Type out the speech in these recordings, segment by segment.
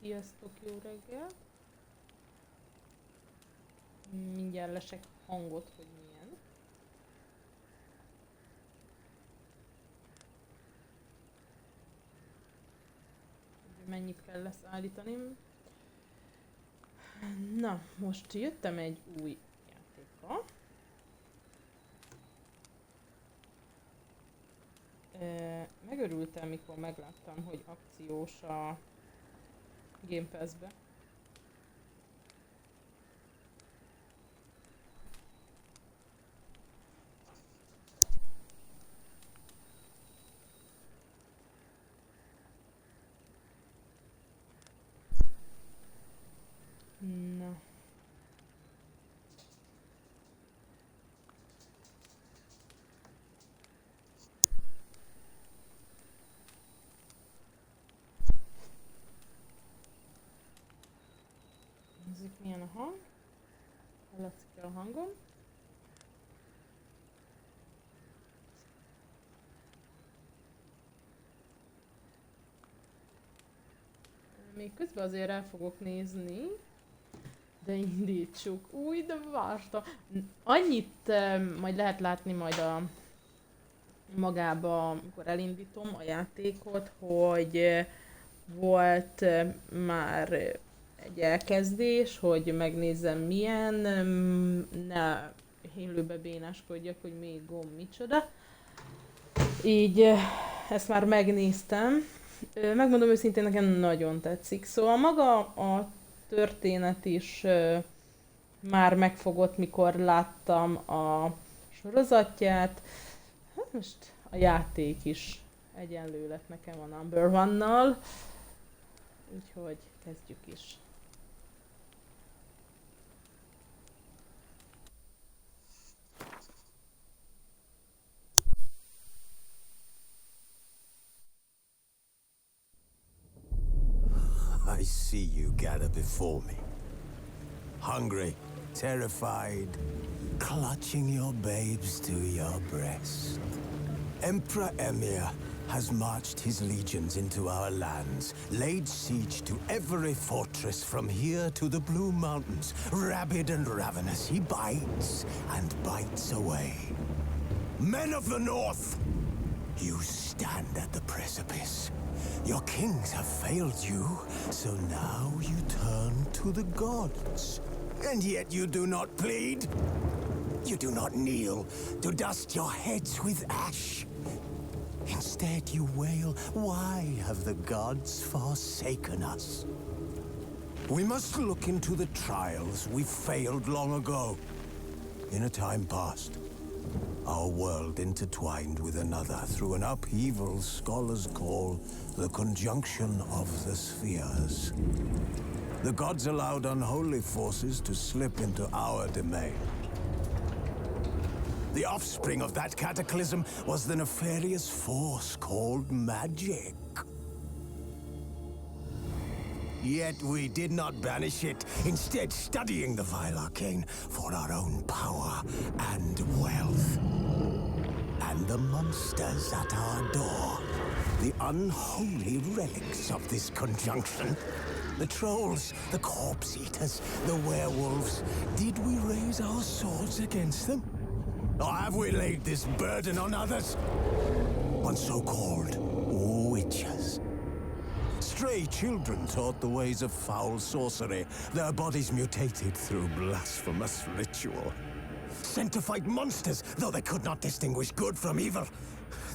Sziasztok, jó reggelt! Mindjárt lesek hangot, hogy milyen. Hogy mennyit kell leszállítani. Na, most jöttem egy új játékkal. Megörültem, mikor megláttam, hogy akciós a Game Pass-be. Na. Nézzük, milyen a hang. Hallatszik a hangom. Még közben azért el fogok nézni. De indítsuk. Új, de várta. Annyit majd lehet látni majd a magába, amikor elindítom a játékot, hogy volt már egy elkezdés, hogy megnézzem milyen, ne himlőbe bénáskodjak, hogy még gomb micsoda. Így ezt már megnéztem. Megmondom őszintén, nekem nagyon tetszik. Szóval maga a történet is már megfogott, mikor láttam a sorozatját. Hát most a játék is egyenlő lett nekem a Number One-nal. Úgyhogy kezdjük is. I see you gather before me. Hungry, terrified, clutching your babes to your breast. Emperor Emir has marched his legions into our lands, laid siege to every fortress from here to the Blue Mountains. Rabid and ravenous, he bites and bites away. Men of the North, you stand at the precipice. Your kings have failed you, so now you turn to the gods. And yet you do not plead. You do not kneel to dust your heads with ash. Instead you wail, why have the gods forsaken us? We must look into the trials we failed long ago. In a time past, our world intertwined with another through an upheaval scholars call the conjunction of the spheres. The gods allowed unholy forces to slip into our domain. The offspring of that cataclysm was the nefarious force called magic. Yet we did not banish it, instead studying the vile arcane for our own power and wealth. And the monsters at our door, the unholy relics of this conjunction. The trolls, the corpse eaters, the werewolves. Did we raise our swords against them? Or have we laid this burden on others? On so-called witches. Stray children taught the ways of foul sorcery, their bodies mutated through blasphemous ritual. Sent to fight monsters, though they could not distinguish good from evil.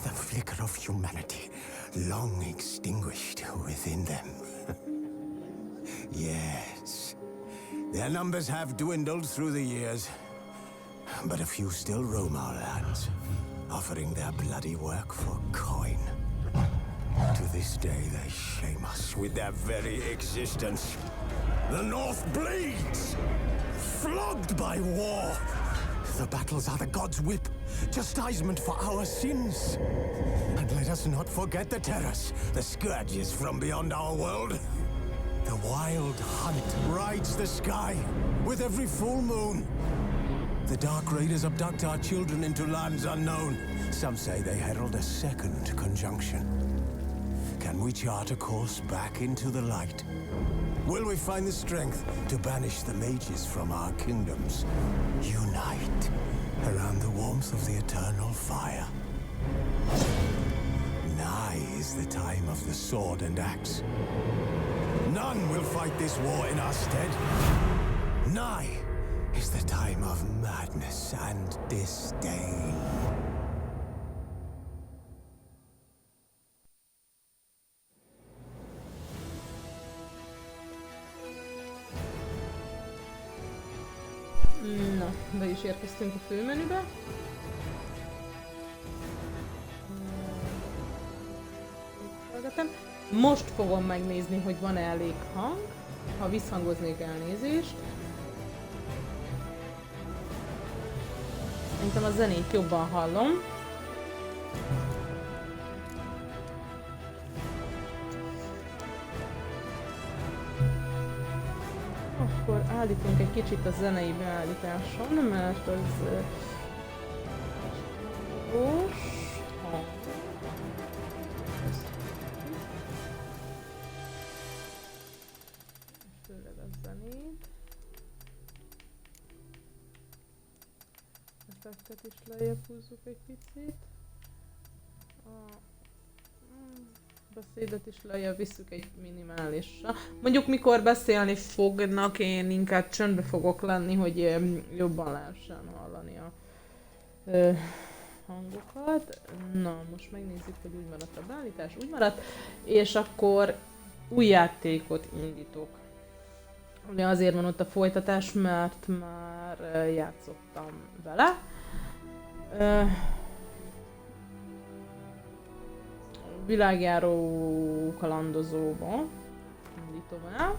The flicker of humanity, long extinguished within them. Yes, their numbers have dwindled through the years, but a few still roam our lands, offering their bloody work for coin. To this day, they shame us with their very existence. The North bleeds, flogged by war. The battles are the gods' whip, chastisement for our sins. And let us not forget the terrors, the scourges from beyond our world. The wild hunt rides the sky with every full moon. The Dark Raiders abduct our children into lands unknown. Some say they herald a second conjunction. Can we chart a course back into the light? Will we find the strength to banish the mages from our kingdoms? Unite around the warmth of the eternal fire. Nigh is the time of the sword and axe. None will fight this war in our stead. Nigh is the time of madness and disdain. Na, be is érkeztünk a főmenübe. Most fogom megnézni, hogy van-e elég hang. Ha visszhangoznék, elnézést. Szerintem a zenét jobban hallom. Akkor állítunk egy kicsit a zenei beállításon, mert az hang. Főleg a zenét. Effektet is lejjebb húzzuk egy picit. A beszédet is lejjebb visszük egy minimálisra. Mondjuk mikor beszélni fognak, én inkább csöndbe fogok lenni, hogy jobban lehessen hallani a hangokat. Na, most megnézzük, hogy úgy maradt a beállítás. Úgy maradt, és akkor új játékot indítok. Ugye azért van ott a folytatás, mert már játszottam vele. Világjáró kalandozóba indítom el.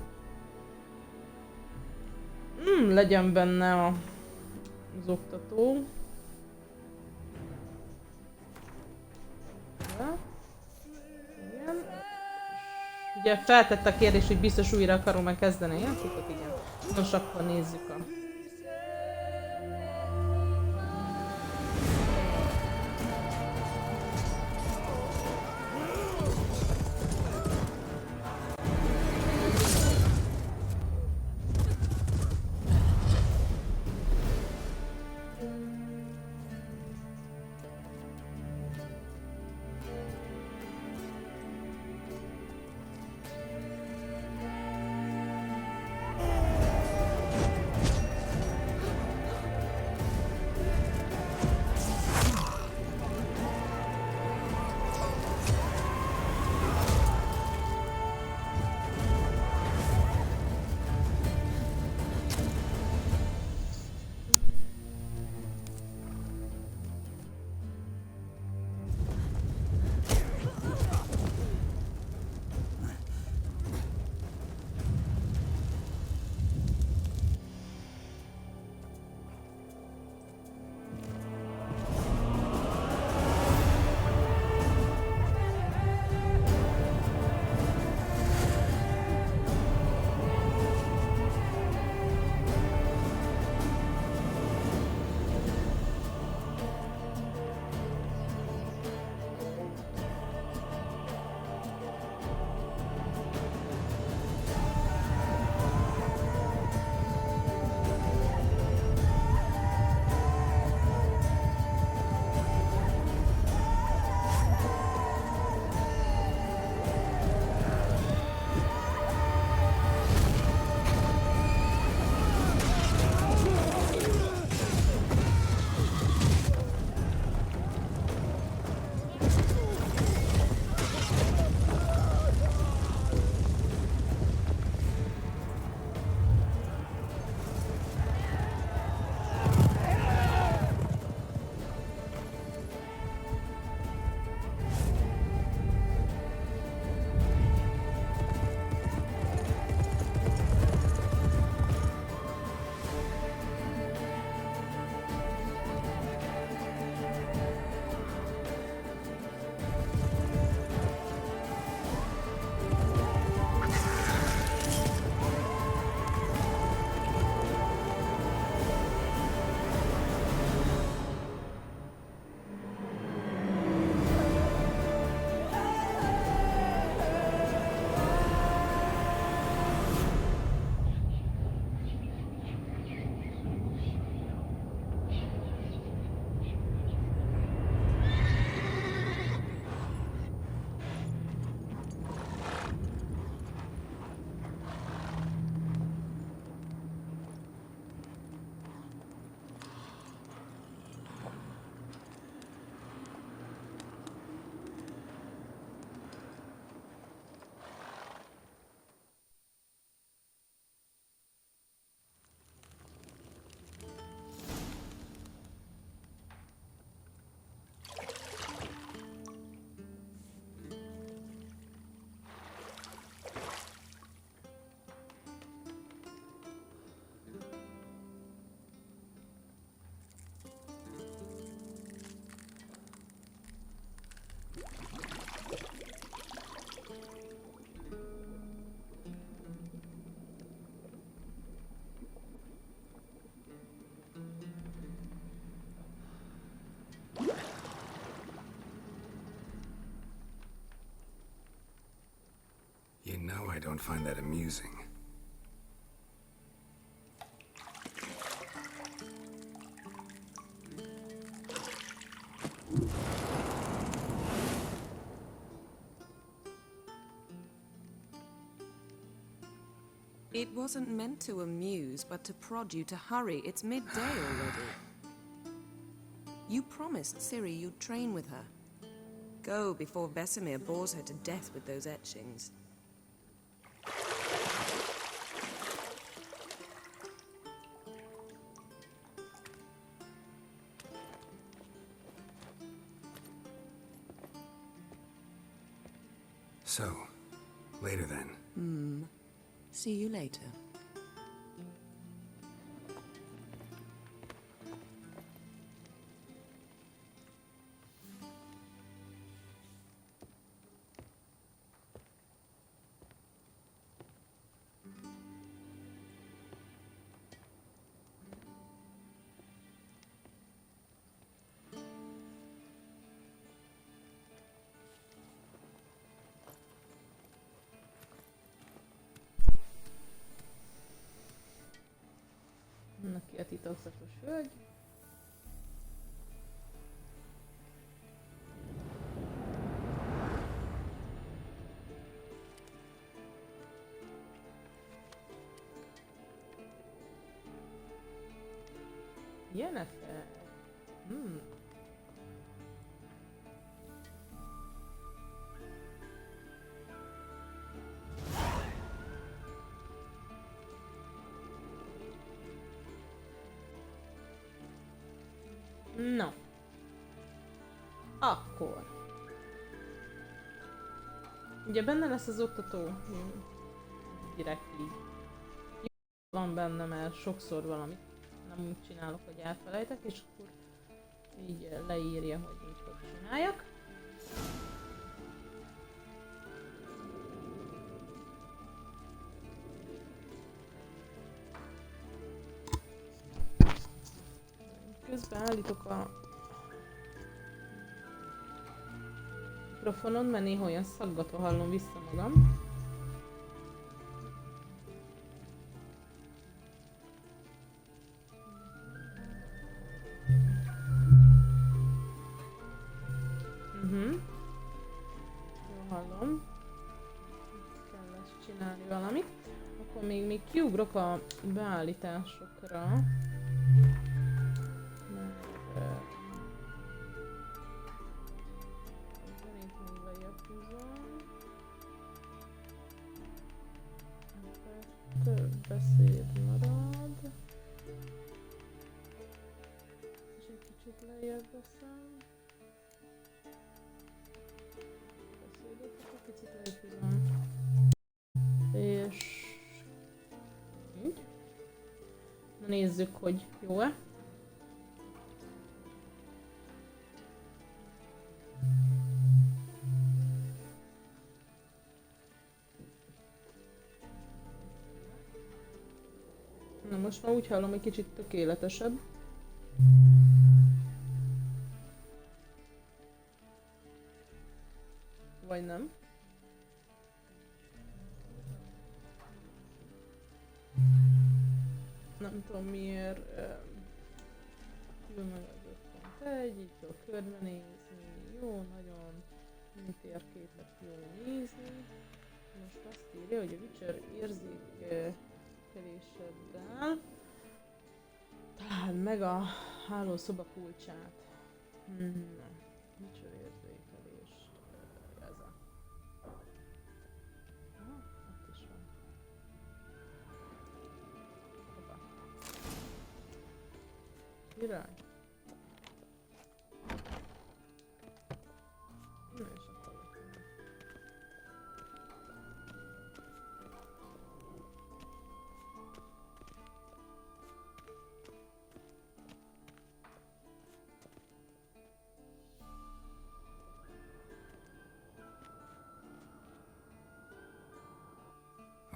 Legyen benne az oktató. Igen. Ugye feltette a kérdést, hogy biztos újra akarom-e kezdeni a játékot? Igen. Nos, akkor nézzük a... I don't find that amusing. It wasn't meant to amuse, but to prod you to hurry. It's midday already. You promised Ciri you'd train with her. Go before Vesemir bores her to death with those etchings. So, later then. See you later. Neki a titokzatos hölgy. Jennifer. No. Akkor. Ugye benne lesz az oktató. Direkt így. Van benne, mert sokszor valamit nem úgy csinálok, hogy elfelejtek, és akkor így leírja, hogy mit hogy csináljak. Közben állítok a mikrofonon, mert néha olyan szaggatva hallom vissza magam. Jó hallom. Kell lesz csinálni valamit. Akkor még kiugrok a beállításokra. Több beszéd marad. És egy kicsit lejjebb veszem. Beszédet egy picit lejjebb húzom. És... így. Na nézzük, hogy jó-e. Na most már úgy hallom, hogy kicsit tökéletesebb. Vagy nem? Nem tudom miért jön meg az 5.1, így kell körbenézni, jó, nagyon térképet jó nézni. Most azt írja, hogy a Witcher érzékeléseddel találd meg a hálószoba kulcsát. Witcher érzékelés. Ez a... ott is van. Hoppá. Király. Na és akkor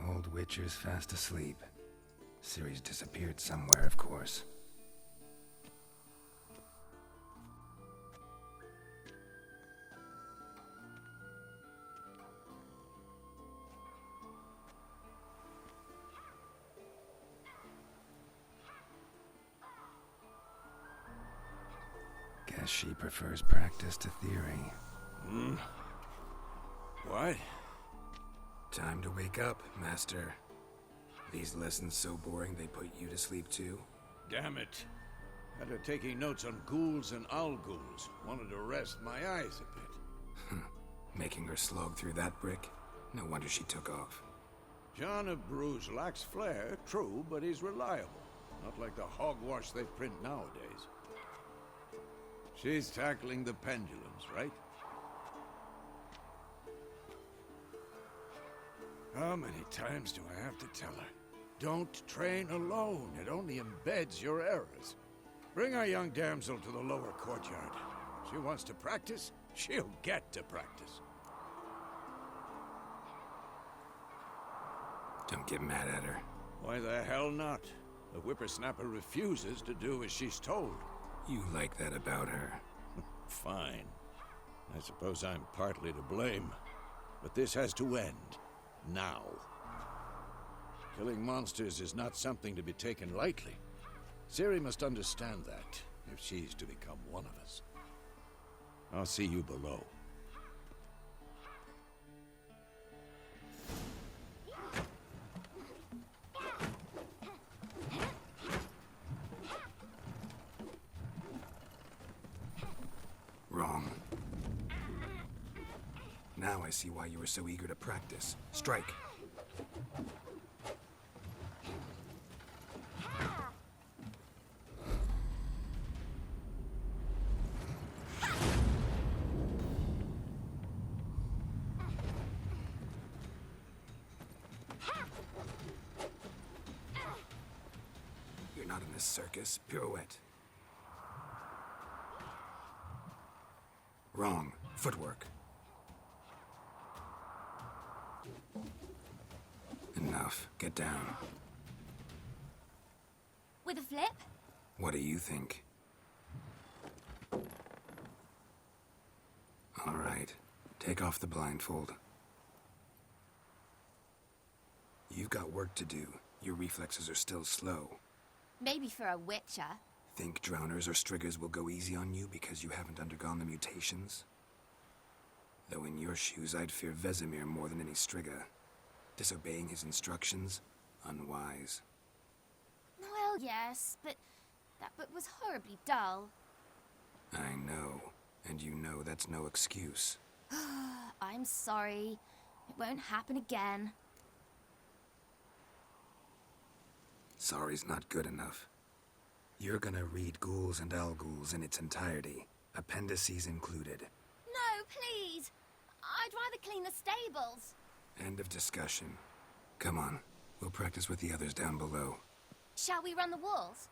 Old Witcher's fast asleep. Ciri's disappeared somewhere, of course. Guess she prefers practice to theory. What? Time to wake up, Master. These lessons so boring they put you to sleep too? Damn it. Had her taking notes on ghouls and owl-ghouls. Wanted to rest my eyes a bit. Making her slog through that brick? No wonder she took off. John of Bruges lacks flair, true, but he's reliable. Not like the hogwash they print nowadays. She's tackling the pendulums, right? How many times do I have to tell her? Don't train alone. It only embeds your errors. Bring our young damsel to the lower courtyard. She wants to practice, she'll get to practice. Don't get mad at her. Why the hell not? The whippersnapper refuses to do as she's told. You like that about her. Fine. I suppose I'm partly to blame. But this has to end. Now. Killing monsters is not something to be taken lightly. Ciri must understand that, if she's to become one of us. I'll see you below. Wrong. Now I see why you were so eager to practice. Strike. You're not in this circus. Pirouette. Wrong. Footwork. Enough. Get down. With a flip? What do you think? All right. Take off the blindfold. You've got work to do. Your reflexes are still slow. Maybe for a witcher. Think drowners or striggers will go easy on you because you haven't undergone the mutations? Though in your shoes, I'd fear Vesemir more than any strigger. Disobeying his instructions? Unwise. Well, yes, but that book was horribly dull. I know. And you know that's no excuse. I'm sorry. It won't happen again. Sorry's not good enough. You're gonna read Ghouls and Owl-Ghouls in its entirety, appendices included. No, please! I'd rather clean the stables. End of discussion. Come on, we'll practice with the others down below. Shall we run the walls?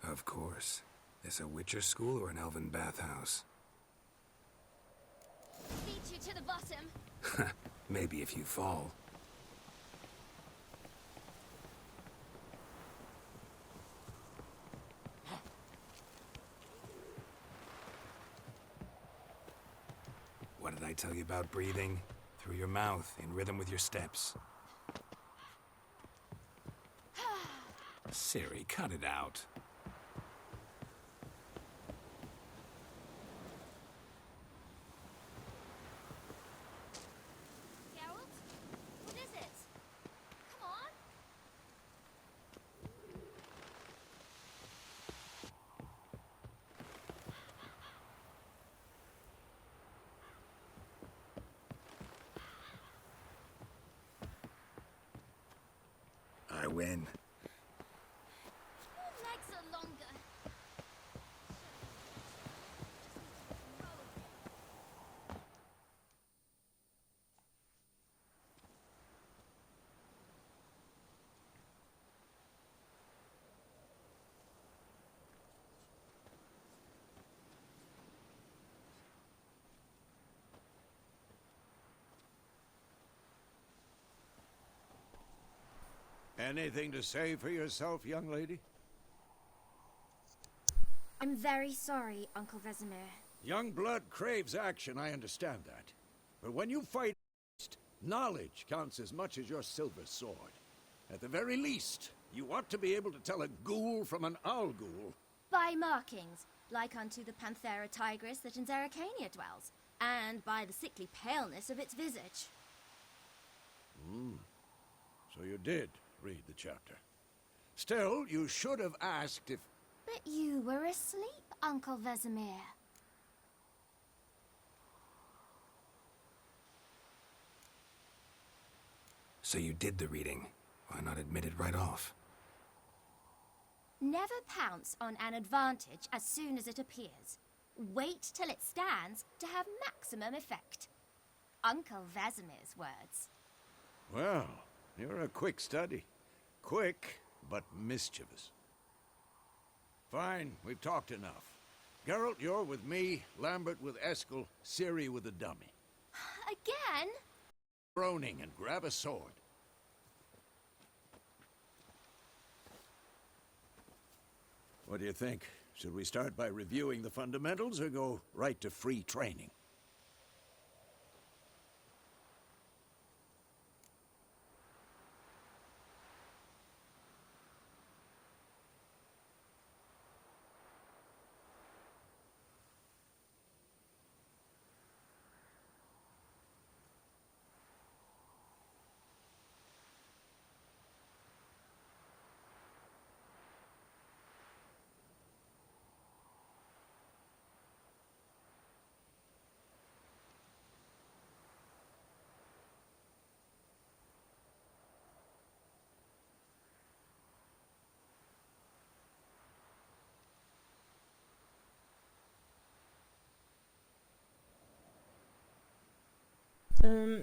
Of course. This a Witcher school or an elven bathhouse? Beat you to the bottom. Maybe if you fall. What did I tell you about breathing? Through your mouth, in rhythm with your steps. Ciri, cut it out. Geralt? What is it? Come on! I win. Your legs are longer. Anything to say for yourself, young lady? I'm very sorry, Uncle Vesemir. Young blood craves action, I understand that. But when you fight, knowledge counts as much as your silver sword. At the very least, You want to be able to tell a ghoul from an owl ghoul. By markings, like unto the Panthera tigris that in Zerricania dwells, and by the sickly paleness of its visage. So you did read the chapter. Still, you should have asked if... But you were asleep, Uncle Vesemir. So you did the reading. Why not admit it right off? Never pounce on an advantage as soon as it appears. Wait till it stands to have maximum effect. Uncle Vesemir's words. Well, you're a quick study. Quick, but mischievous. Fine, we've talked enough. Geralt, you're with me, Lambert with Eskel, Ciri with the dummy. Again? Groaning and grab a sword. What do you think? Should we start by reviewing the fundamentals or go right to free training?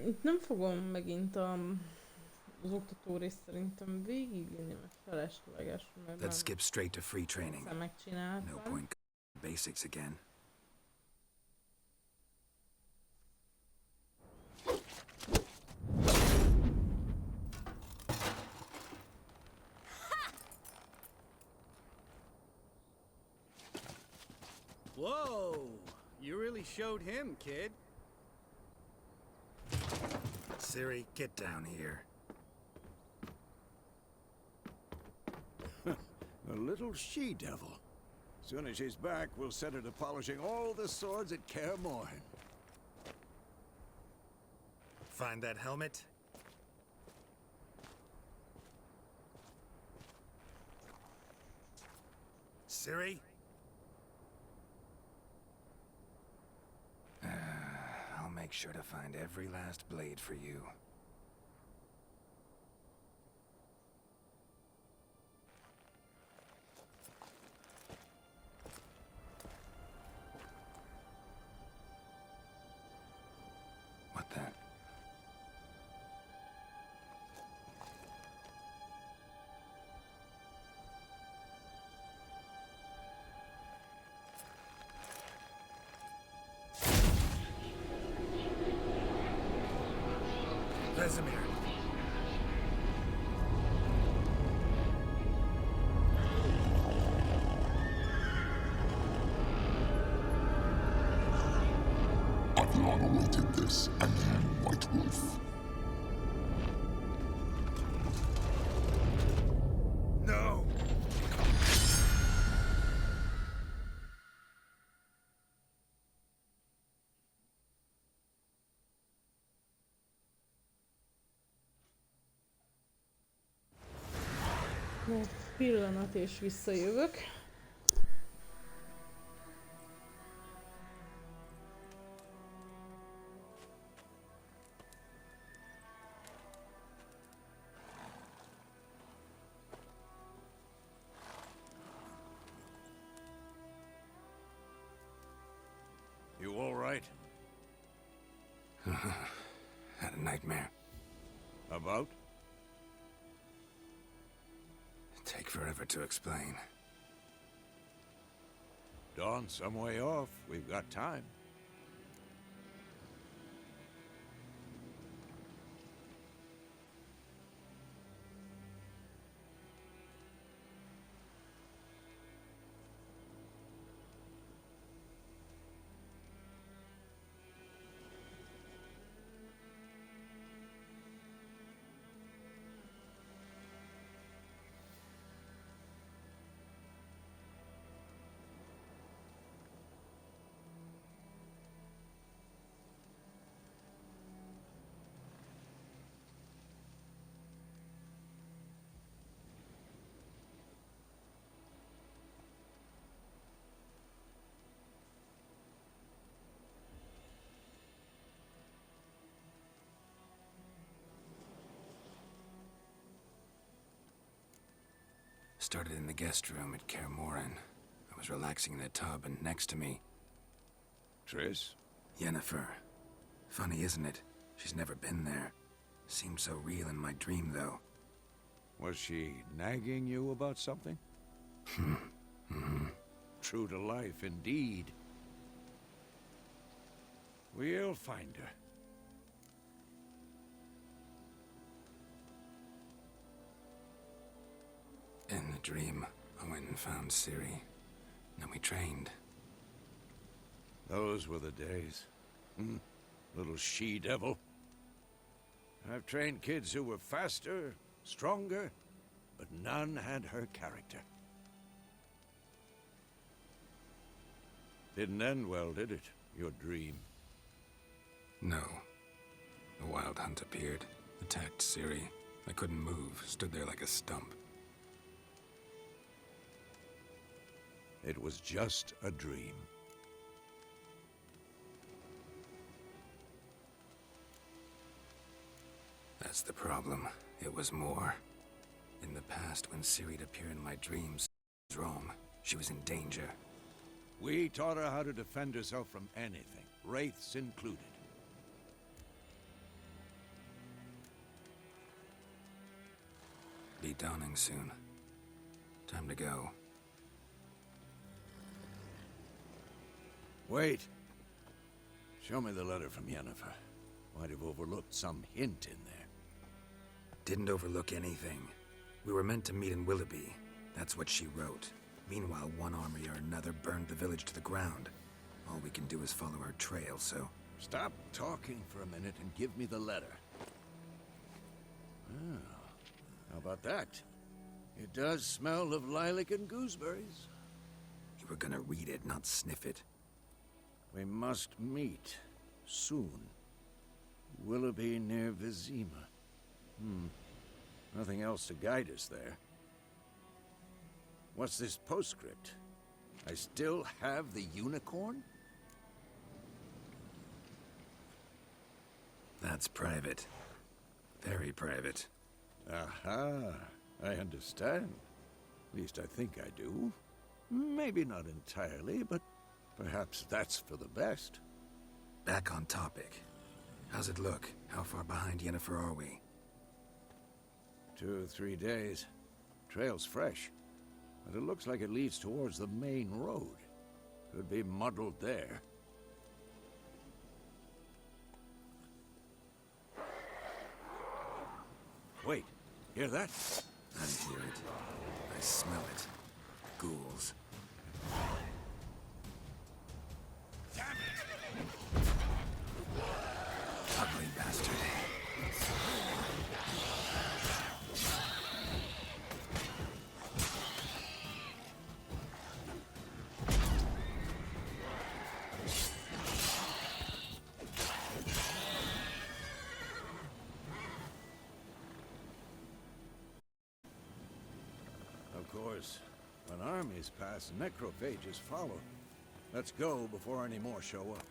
Itt nem fogom megint az oktató részt szerintem végigvinni, mert felesleges, mert Let's skip straight to free training. már No megcsináltam. point basics again. Whoa! You really showed him, kid. Ciri, get down here. A little she-devil. Soon as she's back, we'll set her to polishing all the swords at Kaer Morhen. Find that helmet? Ciri? I'll make sure to find every last blade for you. What then? Vesemir. Avalon awaited this, and you, White Wolf. No! Egy pillanat és visszajövök. You all right? Had a nightmare. About? Take forever to explain. Dawn's some way off. We've got time. started in the guest room at Kaer Morhen. I was relaxing in a tub, and next to me, Triss? Yennefer. Funny, isn't it? She's never been there. Seemed so real in my dream, though. Was she nagging you about something? True to life, indeed. We'll find her. In the dream, I went and found Ciri. Then we trained. Those were the days. Little she-devil. I've trained kids who were faster, stronger, but none had her character. Didn't end well, did it? Your dream? No. The Wild Hunt appeared, attacked Ciri. I couldn't move, stood there like a stump. It was just a dream. That's the problem. It was more. In the past, when Ciri'd appear in my dreams, she was wrong. She was in danger. We taught her how to defend herself from anything, wraiths included. Be dawning soon. Time to go. Wait. Show me the letter from Yennefer. Might have overlooked some hint in there. Didn't overlook anything. We were meant to meet in Willoughby. That's what she wrote. Meanwhile, one army or another burned the village to the ground. All we can do is follow her trail, so... Stop talking for a minute and give me the letter. Ah, how about that? It does smell of lilac and gooseberries. You were gonna read it, not sniff it. We must meet. Soon. Willoughby near Vizima. Nothing else to guide us there. What's this postscript? I still have the unicorn? That's private. Very private. Aha, I understand. At least I think I do. Maybe not entirely, but perhaps that's for the best. Back on topic. How's it look? How far behind Yennefer are we? 2 or 3 days. Trail's fresh, but it looks like it leads towards the main road. Could be muddled there. Wait, hear that? I hear it. I smell it. Ghouls. Ugly bastard. Of course, when armies pass, necrophages follow. Let's go before any more show up.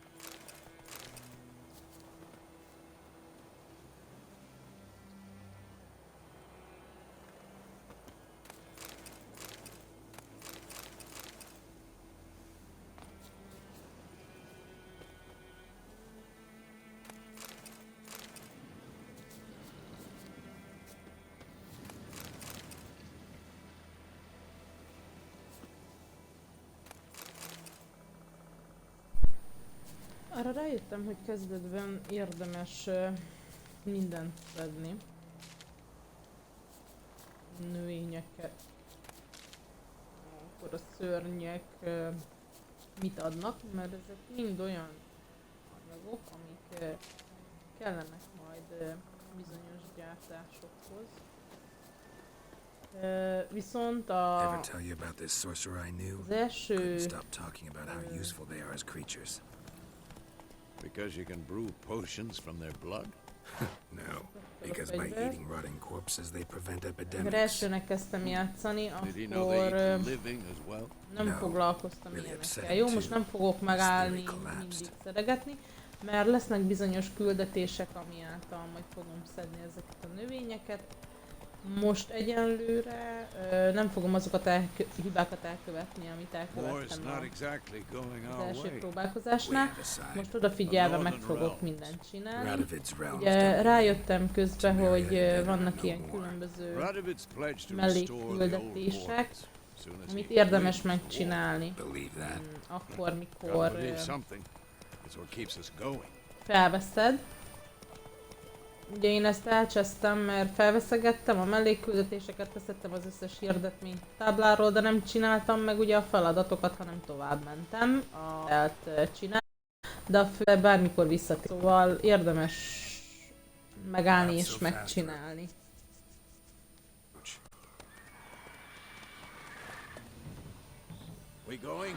Arra rájöttem, hogy kezdetben érdemes mindent szedni. Növényeket. Akkor a szörnyek mit adnak, mert ezek mind olyan anyagok, amik kellenek majd bizonyos gyártásokhoz. Viszont Ever tell you about this sorcerer I knew? az első Couldn't stop talking about how useful they are as creatures. Because you can brew potions from their blood? No, because by eating rotting corpses they prevent amikor epidemics. elsőnek kezdtem játszani, Did he know they akkor eat the living as well? nem No, foglalkoztam really ilyenekkel. upsetting Jó, most too. nem fogok His megállni, theory collapsed. mindig szedegetni, mert lesznek bizonyos küldetések, ami által majd fogom szedni ezeket a növényeket. Most egyenlőre nem fogom azokat hibákat elkövetni, amit elkövettem War's not exactly going az our első way. We próbálkozásnál. have a side. Most odafigyelve meg fogok mindent csinálni. Radovid's realms Ugye don't rájöttem közben, Temeria hogy dead or vannak no ilyen more. különböző Radovid's pledged to restore the old mellékküldetések, ports. Soon as amit he érdemes wins the war. megcsinálni. Believe that. Akkor, mikor Gotta believe something. It's what keeps us going. felveszed. Ugye én ezt elcsesztem, mert felveszegettem a mellékküldetéseket, veszettem az összes hirdetményt tábláról, de nem csináltam meg ugye a feladatokat, hanem tovább mentem csinálni. De a fő bármikor visszatér. Szóval érdemes megállni és megcsinálni. We going?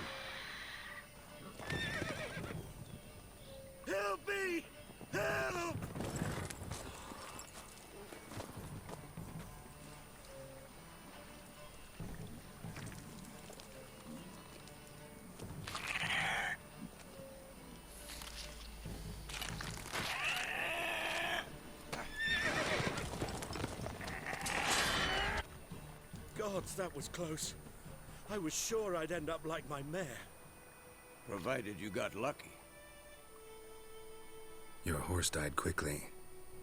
Help me! Help! Gods, that was close. I was sure I'd end up like my mare. Provided you got lucky. Your horse died quickly,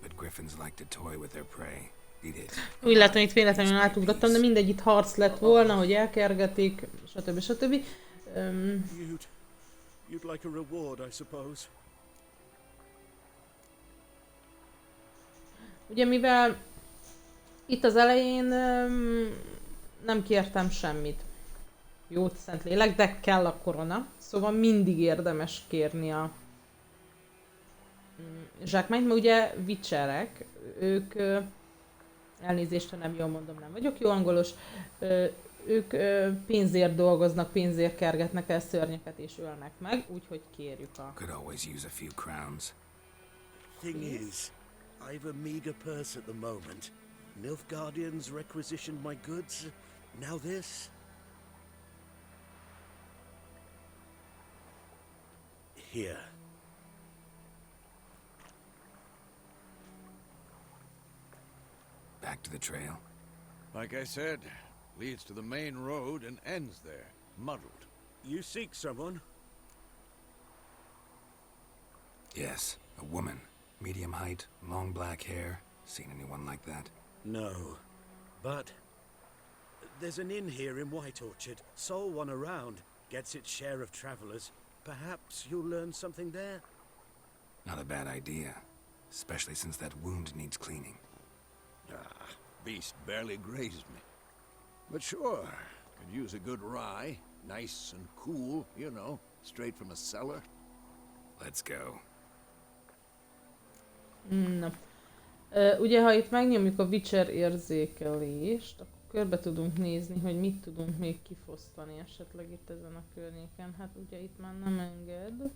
but griffins like to toy with their prey. Eat it. Úgy látom, itt véletlenül átugrottam, de mindegy, itt harc lett volna, hogy elkergetik, stb. You'd like a reward, I suppose. Ugye mivel itt az elején nem kértem semmit. Jót szent lélek, de kell a korona. Szóval mindig érdemes kérni a zsákmányt, mert ugye witcherek, ők elnézést, ha nem jól mondom, nem vagyok jó angolos, ők pénzért dolgoznak, pénzért kergetnek el szörnyeket és ölnek meg, úgyhogy kérjük a... Could always use a few crowns. Thing is, I've a meager purse at the moment. Nilfgaardians requisitioned my goods. Now this. Here. Back to the trail. Like I said, leads to the main road and ends there, muddled. You seek someone? Yes, a woman. Medium height, long black hair. Seen anyone like that? No. But there's an inn here in White Orchard. Sole one around. Gets its share of travelers. Perhaps you'll learn something there? Not a bad idea. Especially since that wound needs cleaning. Ah, beast barely grazed me. But sure, could use a good rye. Nice and cool, you know, straight from a cellar. Let's go. Na. Ugye, ha itt megnyomjuk a Witcher érzékelést, akkor körbe tudunk nézni, hogy mit tudunk még kifosztani esetleg itt ezen a környéken. Hát ugye itt már nem enged,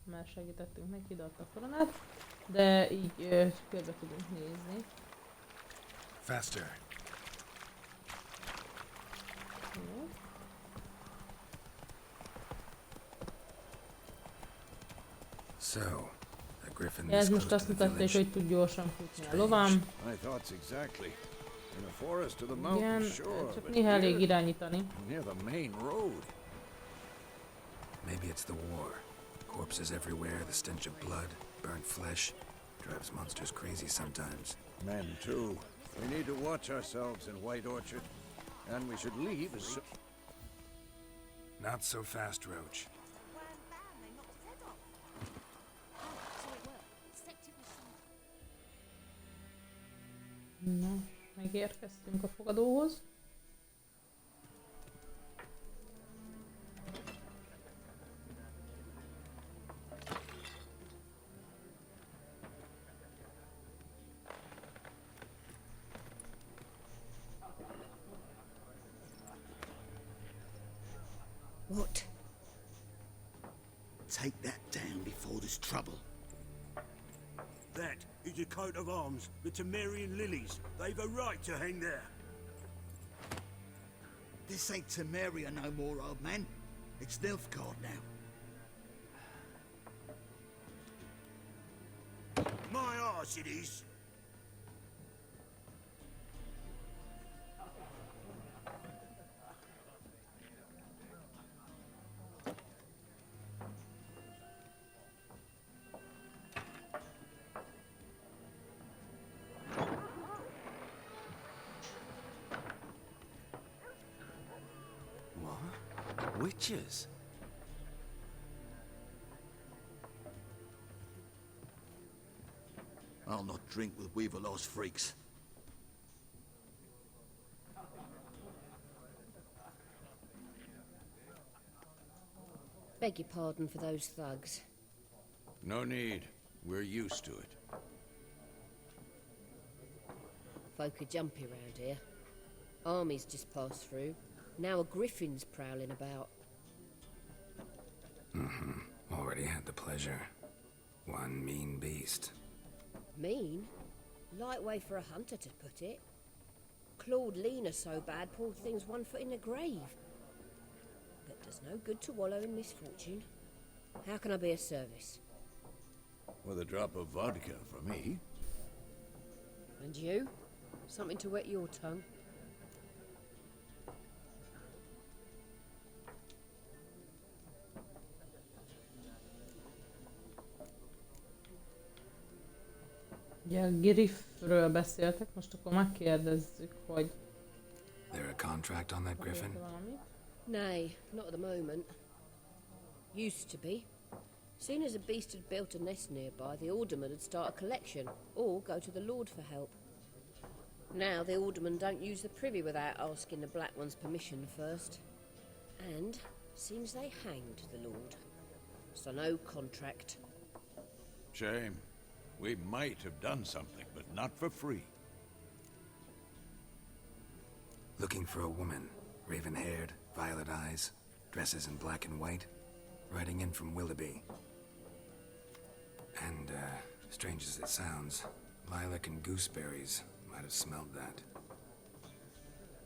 mert segítettünk neki, de a koronát, de így körbe tudunk nézni. Faster. Jó. So, the griffin Ja, ez is most close azt to the mutatja, village. hogy tud gyorsan futni a lovam. My thoughts exactly. In a forest or the Igen, mountains, sure, csak but néha elég here, irányítani. near the main road. Maybe it's the war. Corpses everywhere, the stench of blood, burnt flesh. Drives monsters crazy sometimes. Men, too. We need to watch ourselves in White Orchard. And we should leave as soon... Not so fast, Roach. Na, megérkeztünk a fogadóhoz. What? Take that down before there's trouble. That is a coat of arms, the Temerian lilies. They've a right to hang there. This ain't Temeria no more, old man. It's Nilfgaard now. My arse it is. Witches? I'll not drink with Weaverlaw's freaks. Beg your pardon for those thugs. No need. We're used to it. Folk are jumpy round here. Armies just passed through. Now a griffin's prowling about. Already had the pleasure. One mean beast. Mean? Light way for a hunter to put it. Clawed Lena so bad, poor thing's 1 foot in the grave. But does no good to wallow in misfortune. How can I be of service? With a drop of vodka for me. And you? Something to wet your tongue? Ugye a Griffről beszéltek, most akkor megkérdezzük, hogy There a contract on that griffin? valamit. Nay, not at the moment. Used to be. Soon as a beast had built a nest nearby, the alderman would start a collection, or go to the Lord for help. Now the aldermen don't use the privy without asking the Black One's permission first. And seems they hanged the Lord. So no contract. Shame. We might have done something, but not for free. Looking for a woman. Raven-haired, violet eyes, dresses in black and white. Riding in from Willoughby. And, strange as it sounds, lilac and gooseberries might have smelled that.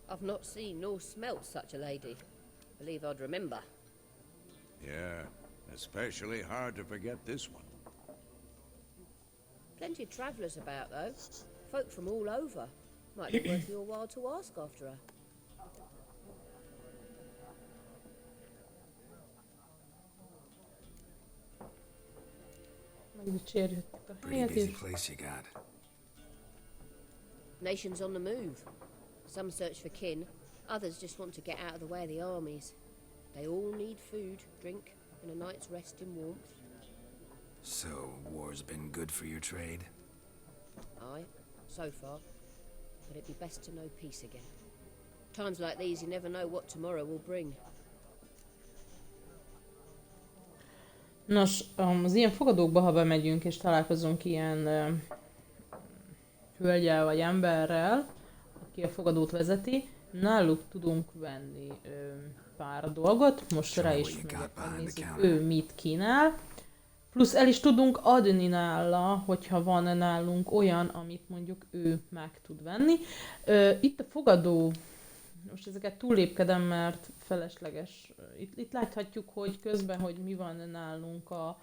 I've not seen nor smelt such a lady. Believe I'd remember. Yeah, especially hard to forget this one. Plenty of travellers about, though. Folk from all over. Might be worth your while to ask after her. Megdicsérjük a Pretty helyet busy is. place you got. Nations on the move. Some search for kin, others just want to get out of the way of the armies. They all need food, drink, and a night's rest in warmth. So, war's been good for your trade? Aye, so far. But it'd be best to know peace again. Times like these, you never know what tomorrow will bring. Nos, az ilyen fogadókba, ha bemegyünk és találkozunk ilyen hölgyel vagy emberrel, aki a fogadót vezeti, náluk tudunk venni pár dolgot, most rá is megyek, megnézzük, ő mit kínál. Plusz el is tudunk adni nála, hogyha van nálunk olyan, amit mondjuk ő meg tud venni. Itt a fogadó, most ezeket túllépkedem, mert felesleges. Itt láthatjuk, hogy közben, hogy mi van nálunk a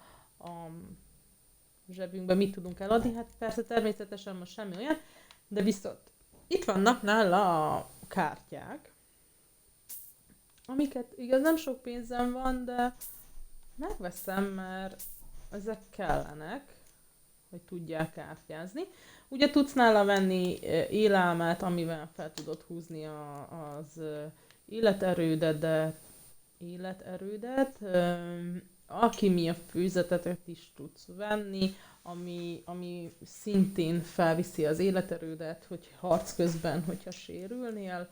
zsebünkben, mit tudunk eladni. Hát persze természetesen most semmi olyan, de viszont itt vannak nála a kártyák, amiket igaz nem sok pénzem van, de megveszem, mert ezek kellenek, hogy tudják kártyázni. Ugye tudsz nála venni élelmet, amivel fel tudod húzni az életerődet, alkimia fűzetetet is tudsz venni, ami szintén felviszi az életerődet, hogy harc közben, hogyha sérülnél.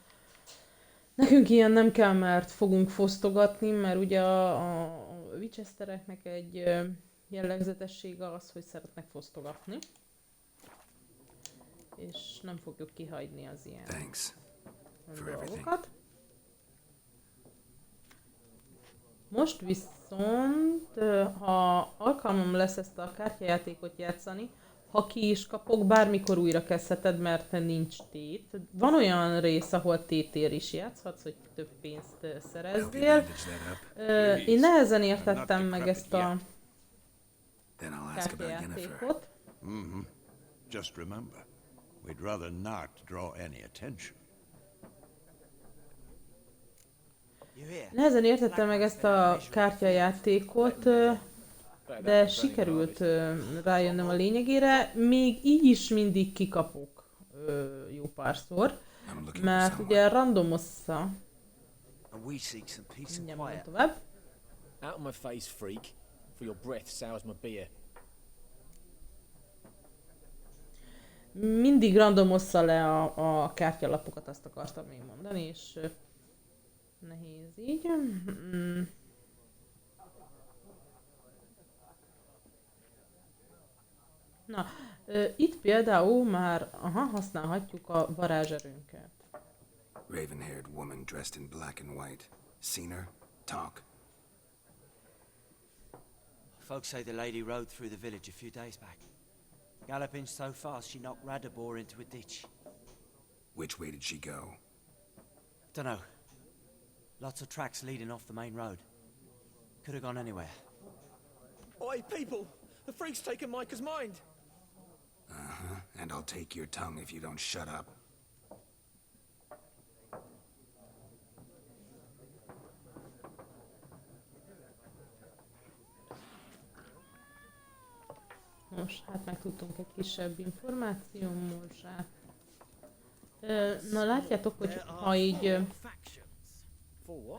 Nekünk ilyen nem kell, mert fogunk fosztogatni, mert ugye a Winchestereknek egy jellegzetessége az, hogy szeretnek fosztogatni. És nem fogjuk kihagyni az ilyen dolgokat. Most viszont, ha alkalmam lesz ezt a kártyajátékot játszani, ha ki is kapok, bármikor újra kezdheted, mert nincs tét. Van olyan rész, ahol tétér is játszhatsz, hogy több pénzt szerezzél. Én nehezen értettem meg ezt a kártyajátékot. Just remember, we'd rather not draw any attention. Nehezen értettem meg ezt a kártyajátékot, de sikerült rájönnöm a lényegére. Még így is mindig kikapok jó párszor, mert ugye randomozza and we seek some peace and Mindjárt mondom quiet. tovább. Out of my face, freak. For your breath sours my beer. Mindig randomozza le a kártyalapokat, azt akartam még mondani, és nehéz így. Na, itt például már használhatjuk a varázserőnket. Raven-haired woman dressed in black and white. Seen her? Talk. Folks say the lady rode through the village a few days back. Galloping so fast she knocked Radabor into a ditch. Which way did she go? Dunno. Lots of tracks leading off the main road. Could have gone anywhere. Oi, people! The freak's taken Micah's mind! Uh-huh. And I'll take your tongue if you don't shut up. Most, hát megtudtunk egy kisebb információmózsát. Na látjátok, hogy ha így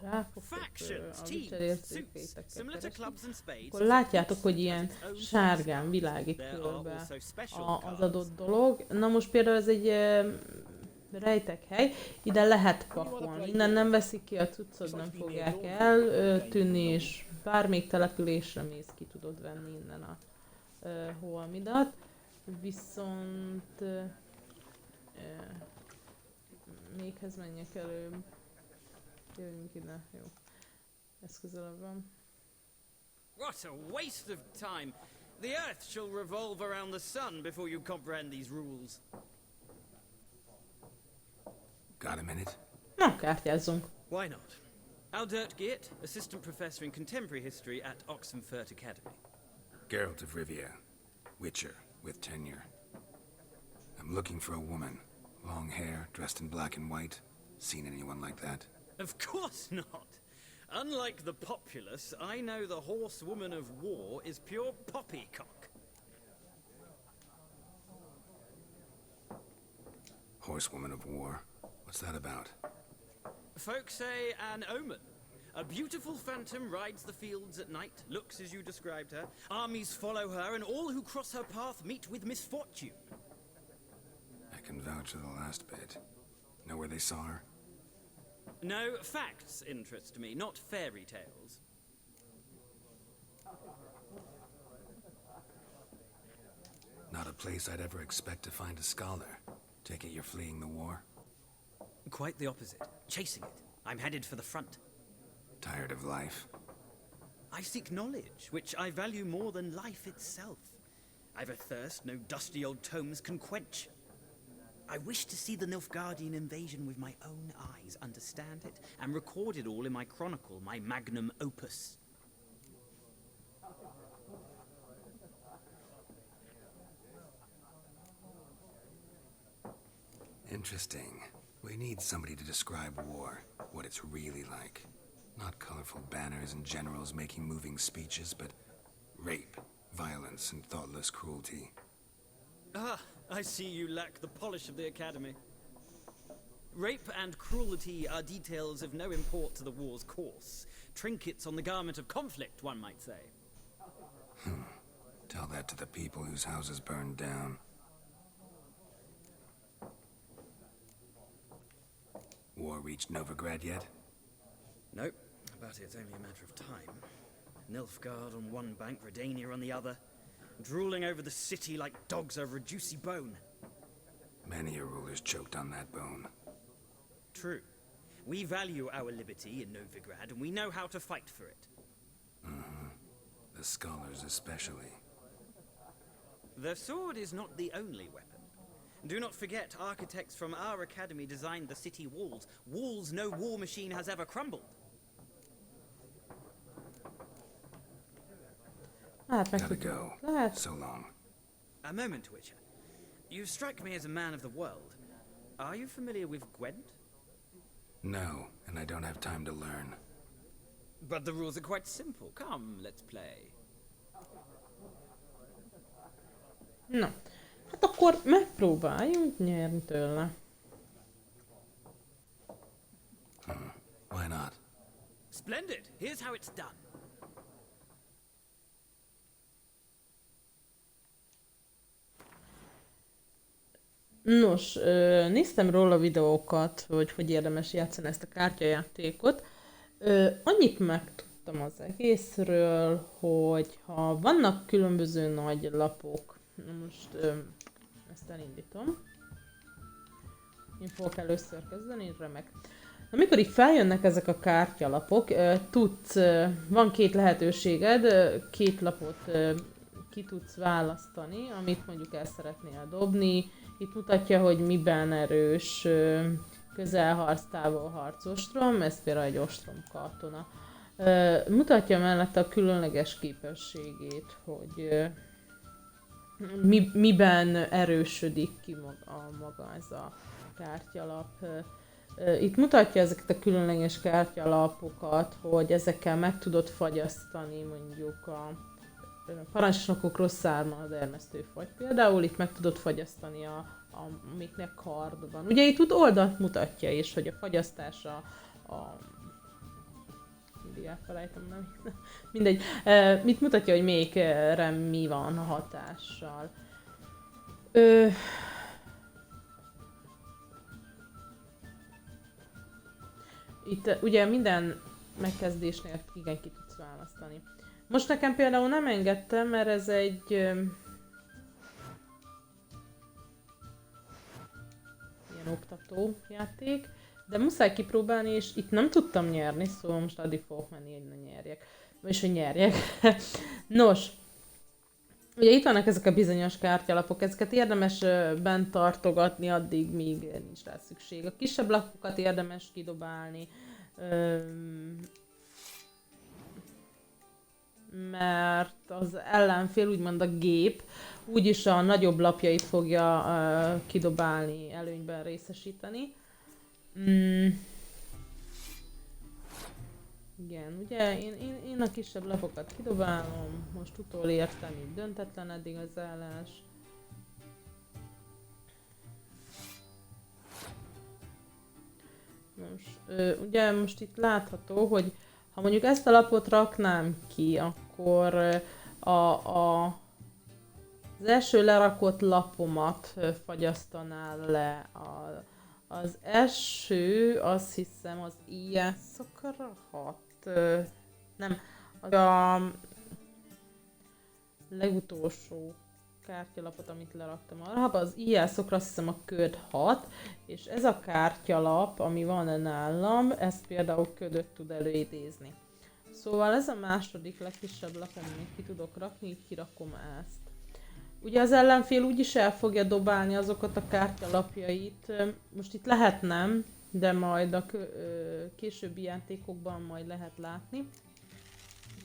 ráfogtok a Witcher érzékeitekkel keresni, akkor látjátok, hogy ilyen sárgán világít körbe az adott dolog. Na most például ez egy rejtek hely, ide lehet pakolni. Innen nem veszik ki a cuccod, nem fogják eltűnni, és bármelyik településre mész, ki tudod venni innen a holmidat. Viszont méghez menjek előbb. Jöjjünk ide, jó. Ez közelebb van. What a waste of time! The Earth shall revolve around the sun before you comprehend these rules. Got a minute? Na, kártyázzunk. Why not? Aldert Geert, assistant professor in contemporary history at Oxenfurt Academy. Geralt of Rivia. Witcher, with tenure. I'm looking for a woman. Long hair, dressed in black and white. Seen anyone like that? Of course not! Unlike the populace, I know the horsewoman of war is pure poppycock. Horsewoman of war? What's that about? Folks say an omen. A beautiful phantom rides the fields at night, looks as you described her. Armies follow her, and all who cross her path meet with misfortune. I can vouch for the last bit. Know where they saw her? No, facts interest me, not fairy tales. Not a place I'd ever expect to find a scholar. Take it you're fleeing the war? Quite the opposite. Chasing it. I'm headed for the front. Tired of life? I seek knowledge, which I value more than life itself. I've a thirst no dusty old tomes can quench. I wish to see the Nilfgaardian invasion with my own eyes, understand it, and record it all in my chronicle, my magnum opus. Interesting. We need somebody to describe war, what it's really like. Not colorful banners and generals making moving speeches, but rape, violence, and thoughtless cruelty. Ah, I see you lack the polish of the Academy. Rape and cruelty are details of no import to the war's course. Trinkets on the garment of conflict, one might say. Tell that to the people whose houses burned down. War reached Novigrad yet? Nope, but it's only a matter of time. Nilfgaard on one bank, Redania on the other, drooling over the city like dogs over a juicy bone. Many a ruler's choked on that bone. True. We value our liberty in Novigrad, and we know how to fight for it. The scholars especially. The sword is not the only weapon. Do not forget, architects from our academy designed the city walls. Walls no war machine has ever crumbled. Gotta go. So long. A moment, Witcher. You strike me as a man of the world. Are you familiar with Gwent? No, and I don't have time to learn. But the rules are quite simple. Come, let's play. Na, hát akkor megpróbáljunk nyerni tőle. Why not? Splendid. Here's how it's done. Nos, néztem róla videókat, hogy érdemes játszani ezt a kártyajátékot. Annyit megtudtam az egészről, hogy ha vannak különböző nagy lapok, most ezt elindítom. Én fogok először kezdeni, remek. Amikor így feljönnek ezek a kártyalapok, van két lehetőséged, két lapot ki tudsz választani, amit mondjuk el szeretnél dobni. Itt mutatja, hogy miben erős közelharc, távolharc ostrom, ez például egy ostrom katona. Mutatja mellette a különleges képességét, hogy miben erősödik ki maga ez a kártyalap. Itt mutatja ezeket a különleges kártyalapokat, hogy ezekkel meg tudod fagyasztani mondjuk a parancsnokok rossz szárma dermesztőfagy. Például itt meg tudod fagyasztani amiknek kard van. Ugye itt oldalt mutatja is, hogy a fagyasztása mindig elfelejtem, nem? Mindegy. Mit mutatja, hogy melyikre mi van a hatással. Itt ugye minden megkezdésnél igen ki tudsz választani. Most nekem például nem engedtem, mert ez egy ilyen oktató játék, de muszáj kipróbálni, és itt nem tudtam nyerni, szóval most addig fogok menni, hogy ne nyerjek. Vagyis, hogy nyerjek. Nos, ugye itt vannak ezek a bizonyos kártyalapok, ezeket érdemes bent tartogatni addig, míg nincs rá szükség. A kisebb lapokat érdemes kidobálni, mert az ellenfél, úgymond a gép, úgyis a nagyobb lapjait fogja kidobálni, előnyben részesíteni. Igen, ugye én a kisebb lapokat kidobálom, most utolértem, így döntetlen eddig az állás. Ugye most itt látható, hogy ha mondjuk ezt a lapot raknám ki, akkor az első lerakott lapomat fagyasztaná le. Az első, azt hiszem, az ijászokra hat. Nem, a legutolsó kártyalapot, amit leraktam arra, az ijászokra azt hiszem a köd 6, és ez a kártyalap, ami van nálam, ez például ködöt tud előidézni. Szóval ez a második legkisebb lapom, amit ki tudok rakni, így kirakom ezt. Ugye az ellenfél úgyis el fogja dobálni azokat a kártyalapjait, most itt lehet nem, de majd a későbbi játékokban majd lehet látni,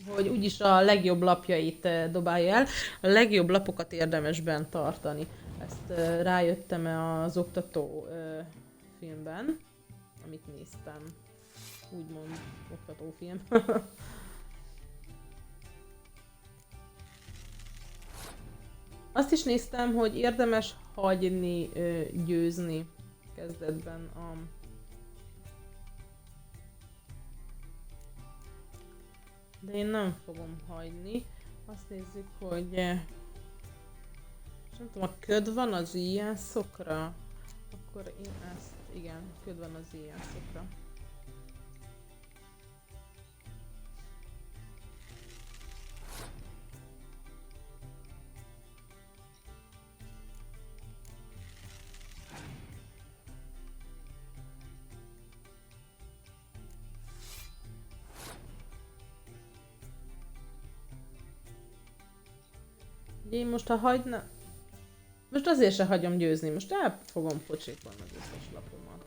hogy úgyis a legjobb lapjait dobálja el. A legjobb lapokat érdemes bent tartani. Ezt rájöttem az oktató filmben, amit néztem. Úgymond oktatófilm. Azt is néztem, hogy érdemes hagyni győzni kezdetben de én nem fogom hagyni. Azt nézzük, hogy nem tudom, a köd van az ijászokra? Akkor én ezt, igen, köd van az ijászokra. Én most ha hagyna... Most azért se hagyom győzni, most el fogom pocsékolni az összes lapomat.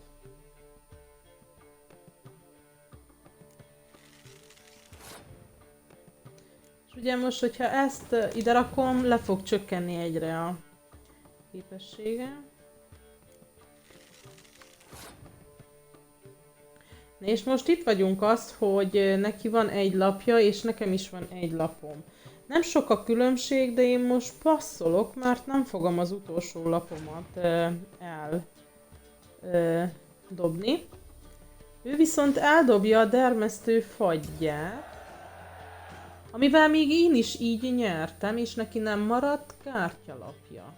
És ugye most, hogyha ezt ide rakom, le fog csökkenni egyre a képessége. És most itt vagyunk azt, hogy neki van egy lapja, és nekem is van egy lapom. Nem sok a különbség, de én most passzolok, mert nem fogom az utolsó lapomat eldobni. Ő viszont eldobja a dermesztő faggyát, amivel még én is így nyertem, és neki nem maradt kártyalapja.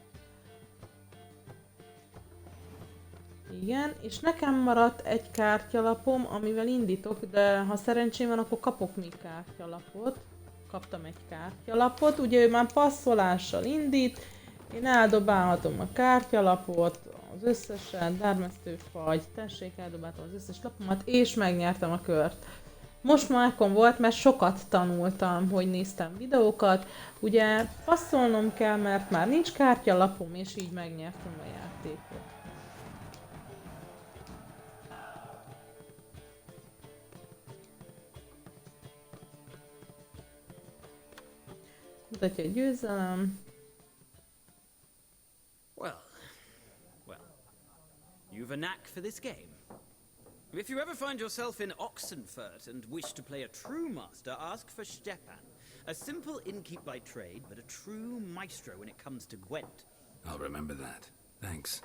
Igen, és nekem maradt egy kártyalapom, amivel indítok, de ha szerencsém van, akkor kapok még kártyalapot. Kaptam egy kártyalapot, ugye ő már passzolással indít, én eldobálhatom a kártyalapot, az összeset, dermesztőfagy, tessék, eldobáltam az összes lapomat, és megnyertem a kört. Most mákon volt, mert sokat tanultam, hogy néztem videókat, ugye passzolnom kell, mert már nincs kártyalapom, és így megnyertem a játékot. Mutatja egy győzelem. Well, you've a knack for this game. If you ever find yourself in Oxenfurt and wish to play a true master, ask for Stepan. A simple innkeep by trade, but a true maestro when it comes to Gwent. I'll remember that. Thanks.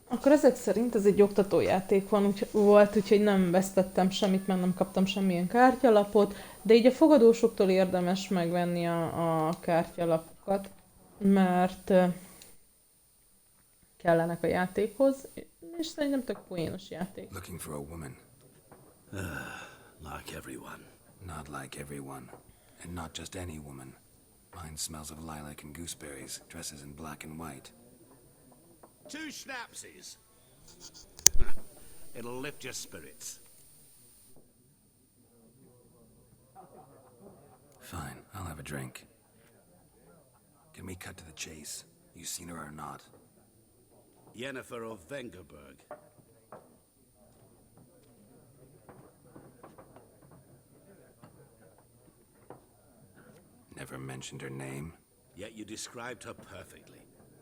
Akkor ezek szerint ez egy oktatójáték volt, úgyhogy nem vesztettem semmit, mert nem kaptam semmilyen kártyalapot, de így a fogadósoktól érdemes megvenni a kártyalapokat, mert kellenek a játékhoz, és szerintem tök poénos játék. Looking for a woman. Like everyone. Not like everyone. And not just any woman. Mine smells of lilac and gooseberries, dresses in black and white. 2 schnapsies. It'll lift your spirits. Fine, I'll have a drink. Can we cut to the chase? You seen her or not? Yennefer of Vengerberg. Never mentioned her name. Yet you described her perfectly.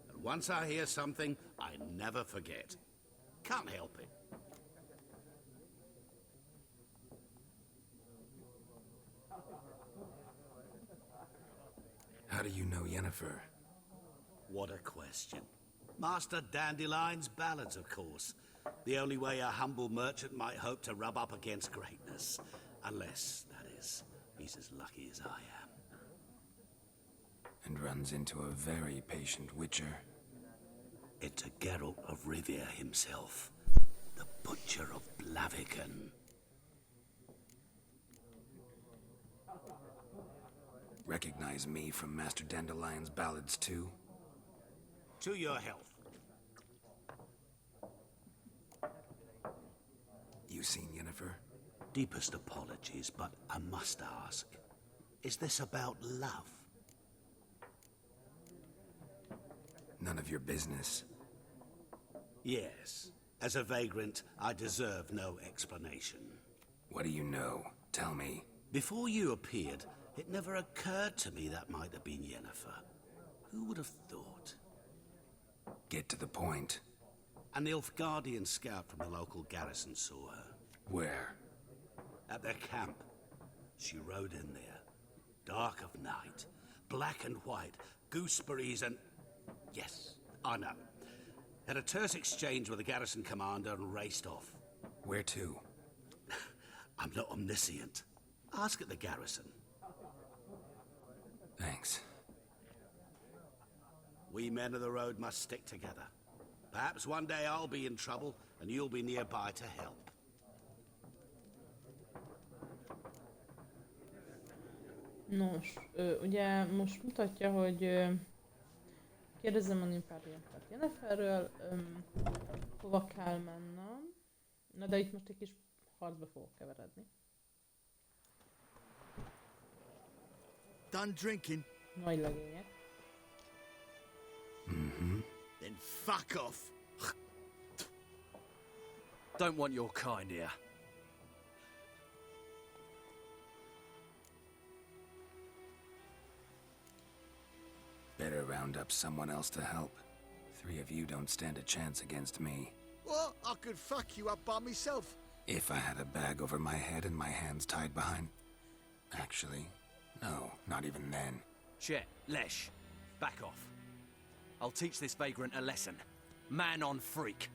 And once I hear something, I never forget. Can't help it. How do you know Yennefer? What a question. Master Dandelion's ballads, of course. The only way a humble merchant might hope to rub up against greatness. Unless, that is, he's as lucky as I am. And runs into a very patient witcher. It's a Geralt of Rivia himself. The Butcher of Blaviken. Recognize me from Master Dandelion's ballads too? To your health. You seen Yennefer? Deepest apologies, but I must ask. Is this about love? None of your business. Yes. As a vagrant, I deserve no explanation. What do you know? Tell me. Before you appeared, it never occurred to me that might have been Yennefer. Who would have thought? Get to the point. An Nilfgaardian scout from the local garrison saw her. Where? At their camp. She rode in there. Dark of night. Black and white. Gooseberries and... Yes, I know. Had a terse exchange with the garrison commander and raced off. Where to? I'm not omniscient. Ask at the garrison. Thanks. We men of the road must stick together. Perhaps one day I'll be in trouble and you'll be nearby to help. Nos, ugye most mutatja, hogy kérdezzem a népárját Yenneferről, hova kell mennem. Na de itt most egy kis harcba fogok keveredni. Done drinking? Nagy legények. Then fuck off. Don't want your kind here. Better round up someone else to help. 3 of you don't stand a chance against me. What? I could fuck you up by myself. If I had a bag over my head and my hands tied behind... Actually, no, not even then. Chet, Lesh, back off. I'll teach this vagrant a lesson. Man on freak.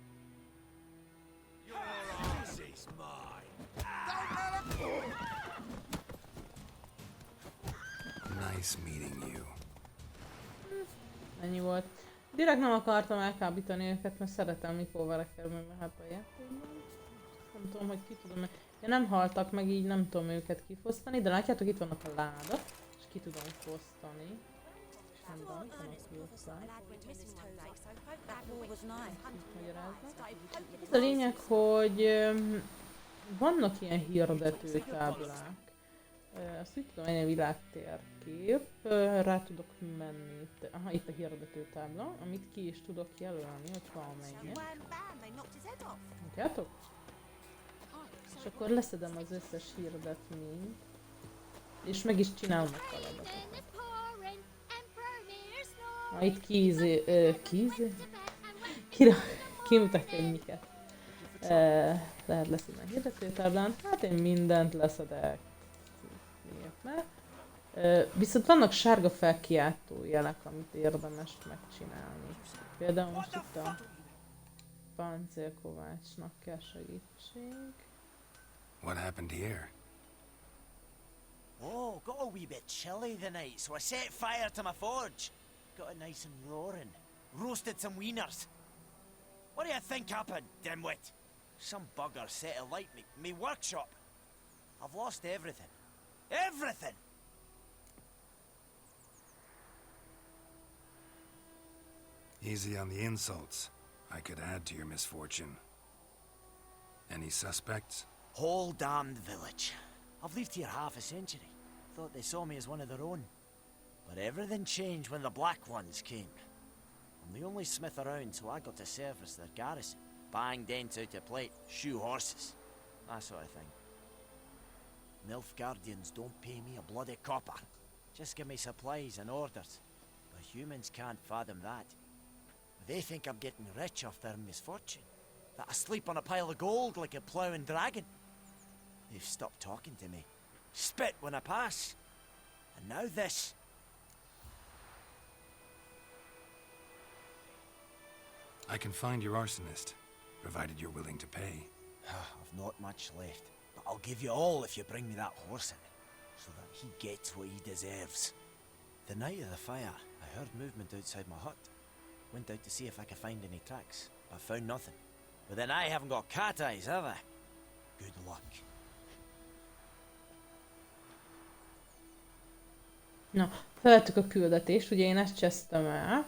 This is mine. Nice meeting you. Ennyi volt. Direkt nem akartam elkábítani őket, mert szeretem, mikor verekedni lehet a játékban. Nem tudom, hogy ki tudom. Ja, nem haltak meg, így nem tudom őket kifosztani, de látjátok, itt vannak a ládak, és ki tudom fosztani. És nem tudom, itt vannak külszák. Ez a lényeg, hogy vannak ilyen hirdető táblák. Azt úgy tudom, egy világtérkép, rá tudok menni. Aha, itt a hirdető tábla, amit ki is tudok jelölni, hogy valamennyit. Látjátok? És akkor leszedem az összes hirdetményt, és meg is csinálom a feladatokat. Itt kimutatja, hogy miket lehet leszedni a hirdetőtáblán. Hát én mindent leszedek. Viszont vannak sárga felkiáltó jelek, amit érdemes megcsinálni. Például most itt a páncélkovácsnak kell segítség. What happened here? Oh, got a wee bit chilly the night, so I set fire to my forge. Got it nice and roaring. Roasted some wieners. What do you think happened, dimwit? Some bugger set alight me workshop. I've lost everything. Everything! Easy on the insults. I could add to your misfortune. Any suspects? Whole damned village. I've lived here half a century. Thought they saw me as one of their own. But everything changed when the Black Ones came. I'm the only smith around, so I got to service their garrison. Bang dents out of plate, shoe horses. That sort of thing. Nilfgaardians don't pay me a bloody copper. Just give me supplies and orders. But humans can't fathom that. They think I'm getting rich off their misfortune. That I sleep on a pile of gold like a ploughing dragon. They've stopped talking to me. Spit when I pass. And now this. I can find your arsonist, provided you're willing to pay. I've not much left, but I'll give you all if you bring me that horse in, so that he gets what he deserves. The night of the fire, I heard movement outside my hut. Went out to see if I could find any tracks, but found nothing. But then I haven't got cat eyes, have I? Good luck. Na, felvettük a küldetést, ugye én ezt csesztem el.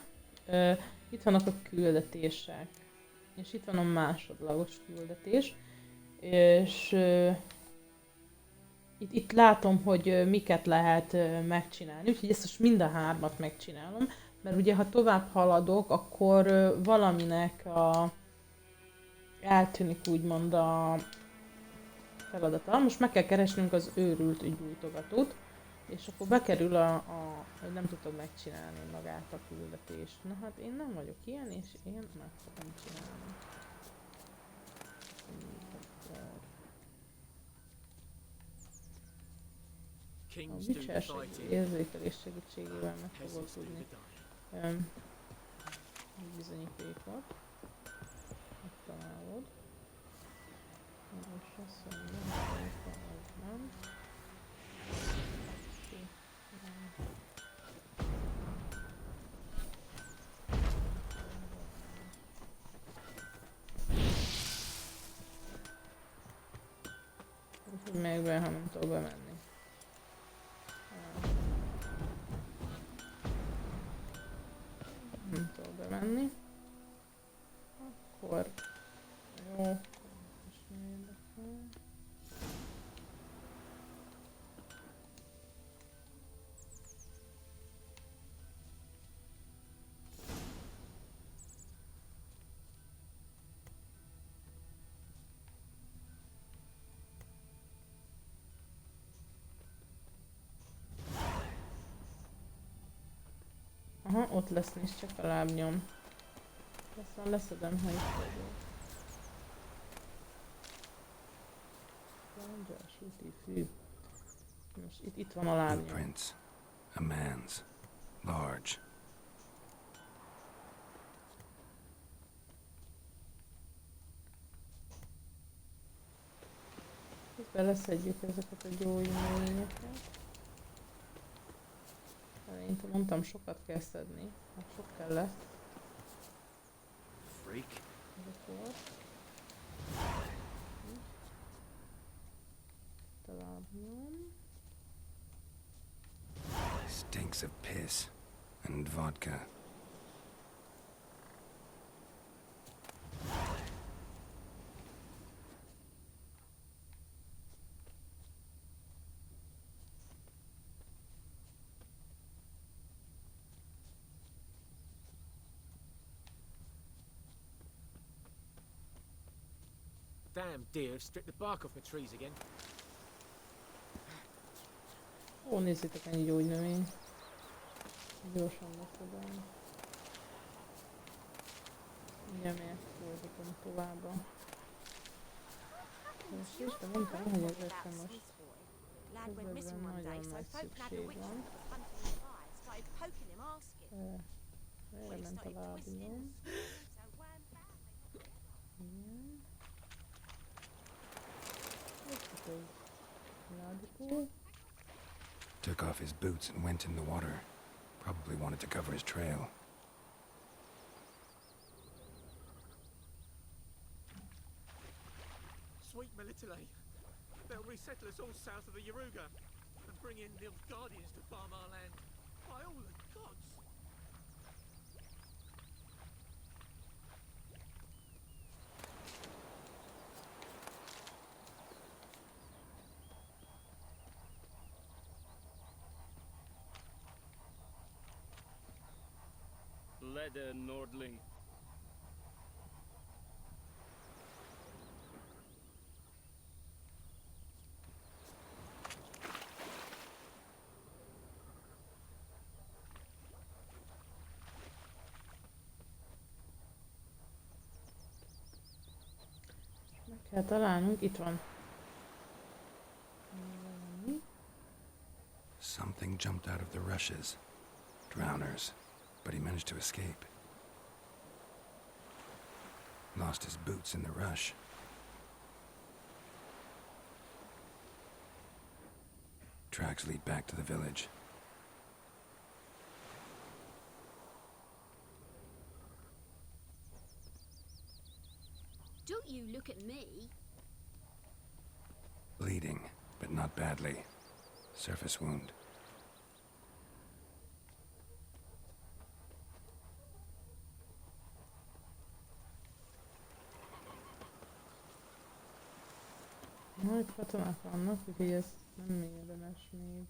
Itt vannak a küldetések. És itt van a másodlagos küldetés. És itt látom, hogy miket lehet megcsinálni. Úgyhogy ezt most mind a hármat megcsinálom. Mert ugye ha tovább haladok, akkor valaminek eltűnik úgymond a feladata. Most meg kell keresnünk az őrült ügyújtogatót. És akkor bekerül hogy nem tudod megcsinálni magát a küldetést. Na hát én nem vagyok ilyen, és én meg fogom csinálni. A vicselség érzékelés segítségével meg fogod tudni bizonyítékot. Megtalálod. És azt mondom, hogy nem. Még be, ha nem tudok bemenni. Nem tudok bemenni. Akkor... Jó. És mi érdekel? Aha, ott lesz, nézd csak a lábnyom. Aztán leszedem, ha itt vagyok. Súti fű. Most itt van a lábnyom. Footprints. A man's. Large. beleszedjük ezeket a gyógynövényeket. Eleinte mondtam, sokat kell szedni, hát sok kell lesz. Freak. Akkor. Találom. Stinks of piss and vodka. Damn deer have stripped the bark off my trees again. Ó, nézzétek, ennyi gyógynövény. Gyorsan leszedem. Mindjárt miért fordítom tovább. És de mondtam, hogy ezekre most közben nagyon nagy szükség van. Erre ment a lábnyom. Igen. Took off his boots and went in the water. Probably wanted to cover his trail. Sweet Melitele. They'll resettle us all south of the Yaruga and bring in Nilfgaardians to farm our land. By all the gods! Leather, Nordling. Meg kell találnunk, itt van. Something jumped out of the rushes. Drowners. But he managed to escape. Lost his boots in the rush. Tracks lead back to the village. Don't you look at me. Bleeding, but not badly. Surface wound. Nagy katonák vannak, úgyhogy ez nem érdemes még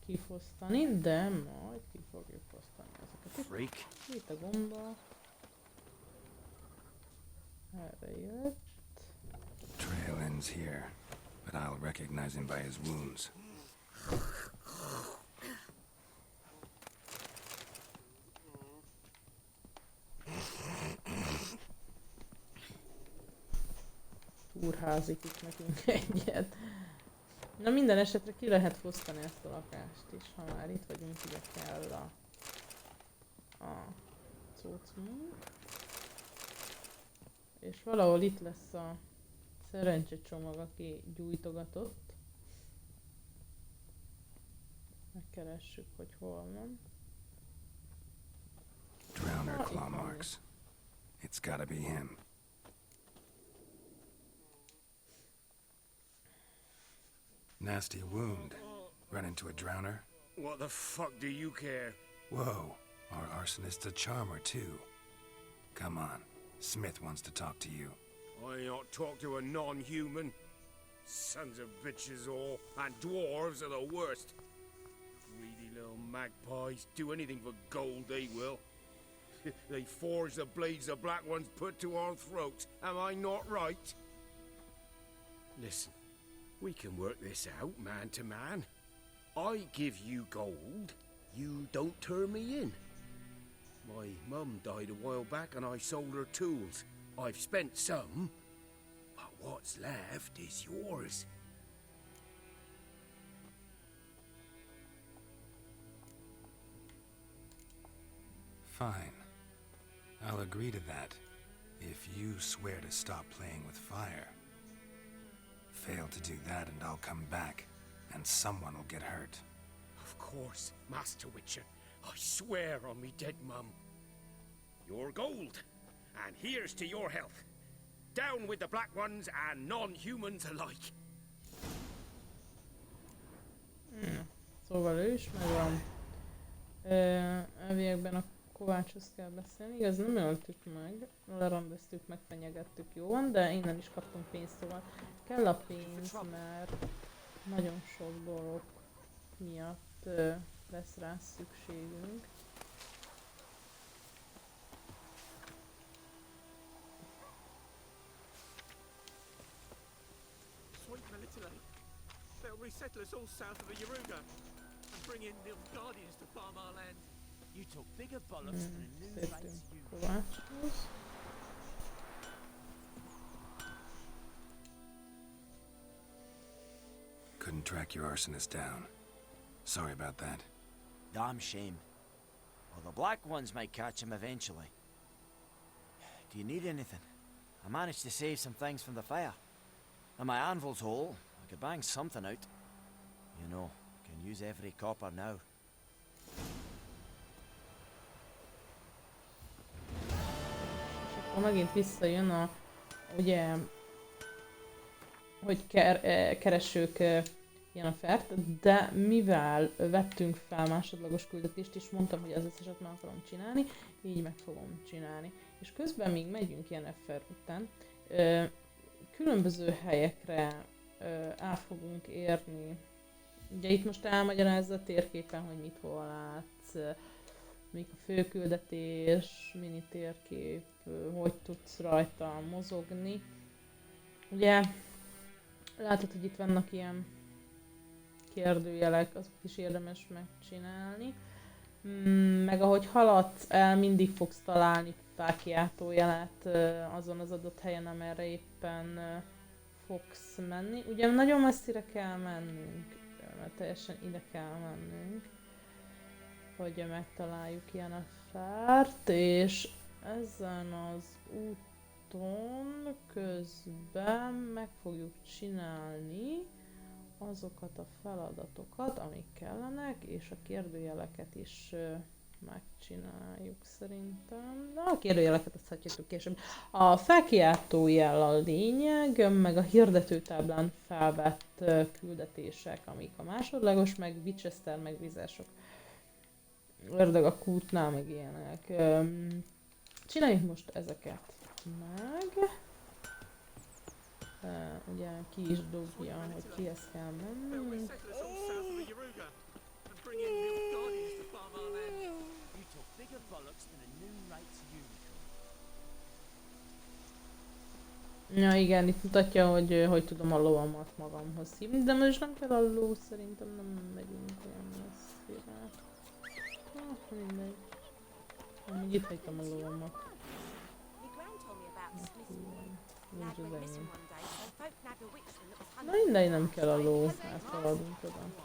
kifosztani, de majd ki fogjuk fosztani ezeket. Freak. Itt a gomba. Erre jött. Trail ends here, but I'll recognize him by his wounds. Úrházik itt nekünk egyet. Na minden esetre ki lehet fosztani ezt a lakást is, ha már itt vagyunk, ugye kell a cuccunk. És valahol itt lesz a szerencsecsomag, aki gyújtogatott. Megkeressük, hogy hol van. Drowner claw marks. It's gotta be him. Nasty wound. Run into a drowner? What the fuck do you care? Whoa, our arsonist's a charmer too. Come on, Smith wants to talk to you. I ain't ought to talk to a non-human. Sons of bitches all, and dwarves are the worst. Greedy little magpies, do anything for gold they will. They forge the blades the black ones put to our throats. Am I not right? Listen, we can work this out man to man. I give you gold, you don't turn me in. My mum died a while back and I sold her tools. I've spent some, but what's left is yours. Fine. I'll agree to that, if you swear to stop playing with fire. Fail to do that and I'll come back, and someone will get hurt. Of course, Master Witcher. I swear on me dead mum. Your gold, and here's to your health. Down with the Black Ones and non-humans alike. Szóval ő is megvan. Elviekben a kovácshoz kell beszélni. Igaz, nem öltük meg, lerendeztük, megfenyegettük, jó van, de innen is kaptunk pénzt, szóval kell a pénz, mert nagyon sok dolog miatt lesz rá szükségünk. Sweet Melitele. They'll resettle us all south of the Yaruga and bring in Nilfgaardians to farm our land. You took bigger bollocks than a new Széptünk rights you. kovácshoz. Couldn't track your arsonist down. Sorry about that. Damn shame. Well, the Black Ones might catch him eventually. Do you need anything? I managed to save some things from the fire. And my anvil's whole. I could bang something out. You know, can use every copper now. És akkor megint visszajön a, ugye, hogy keresők ilyen a fert, de mivel vettünk fel másodlagos küldetést, és mondtam, hogy az összeset meg akarom csinálni, így meg fogom csinálni. És közben még megyünk ilyen FR után, különböző helyekre el fogunk érni. Ugye itt most elmagyarázza a térképen, hogy mit hol látsz, mik a főküldetés, mini térkép, hogy tudsz rajta mozogni. Ugye látod, hogy itt vannak ilyen kérdőjelek, azokat is érdemes megcsinálni. Meg ahogy haladsz el, mindig fogsz találni fáklyátójelet azon az adott helyen, amerre éppen fogsz menni. Ugye nagyon messzire kell mennünk, mert teljesen ide kell mennünk, hogy megtaláljuk ilyen a fárt, és ezen az úton közben meg fogjuk csinálni azokat a feladatokat, amik kellenek, és a kérdőjeleket is megcsináljuk szerintem. De a kérdőjeleket azt hagyjuk később. A felkiáltójel a lényeg, meg a hirdetőtáblán felvett küldetések, amik a másodlagos, meg Winchester, meg vizesok. Ördög a kútnál, meg ilyenek. Csináljuk most ezeket meg. Ugye ki is dobja, hogy kihez kell mennünk. Ja igen, itt mutatja, hogy tudom a lovamat magamhoz hívni, de most nem kell a ló, szerintem nem megyünk olyan messzire. Mindegy. Amúgy itt hagytam a lovamat. Nincs az enyém. Na mindegy, nem kell a ló, áthaladunk oda.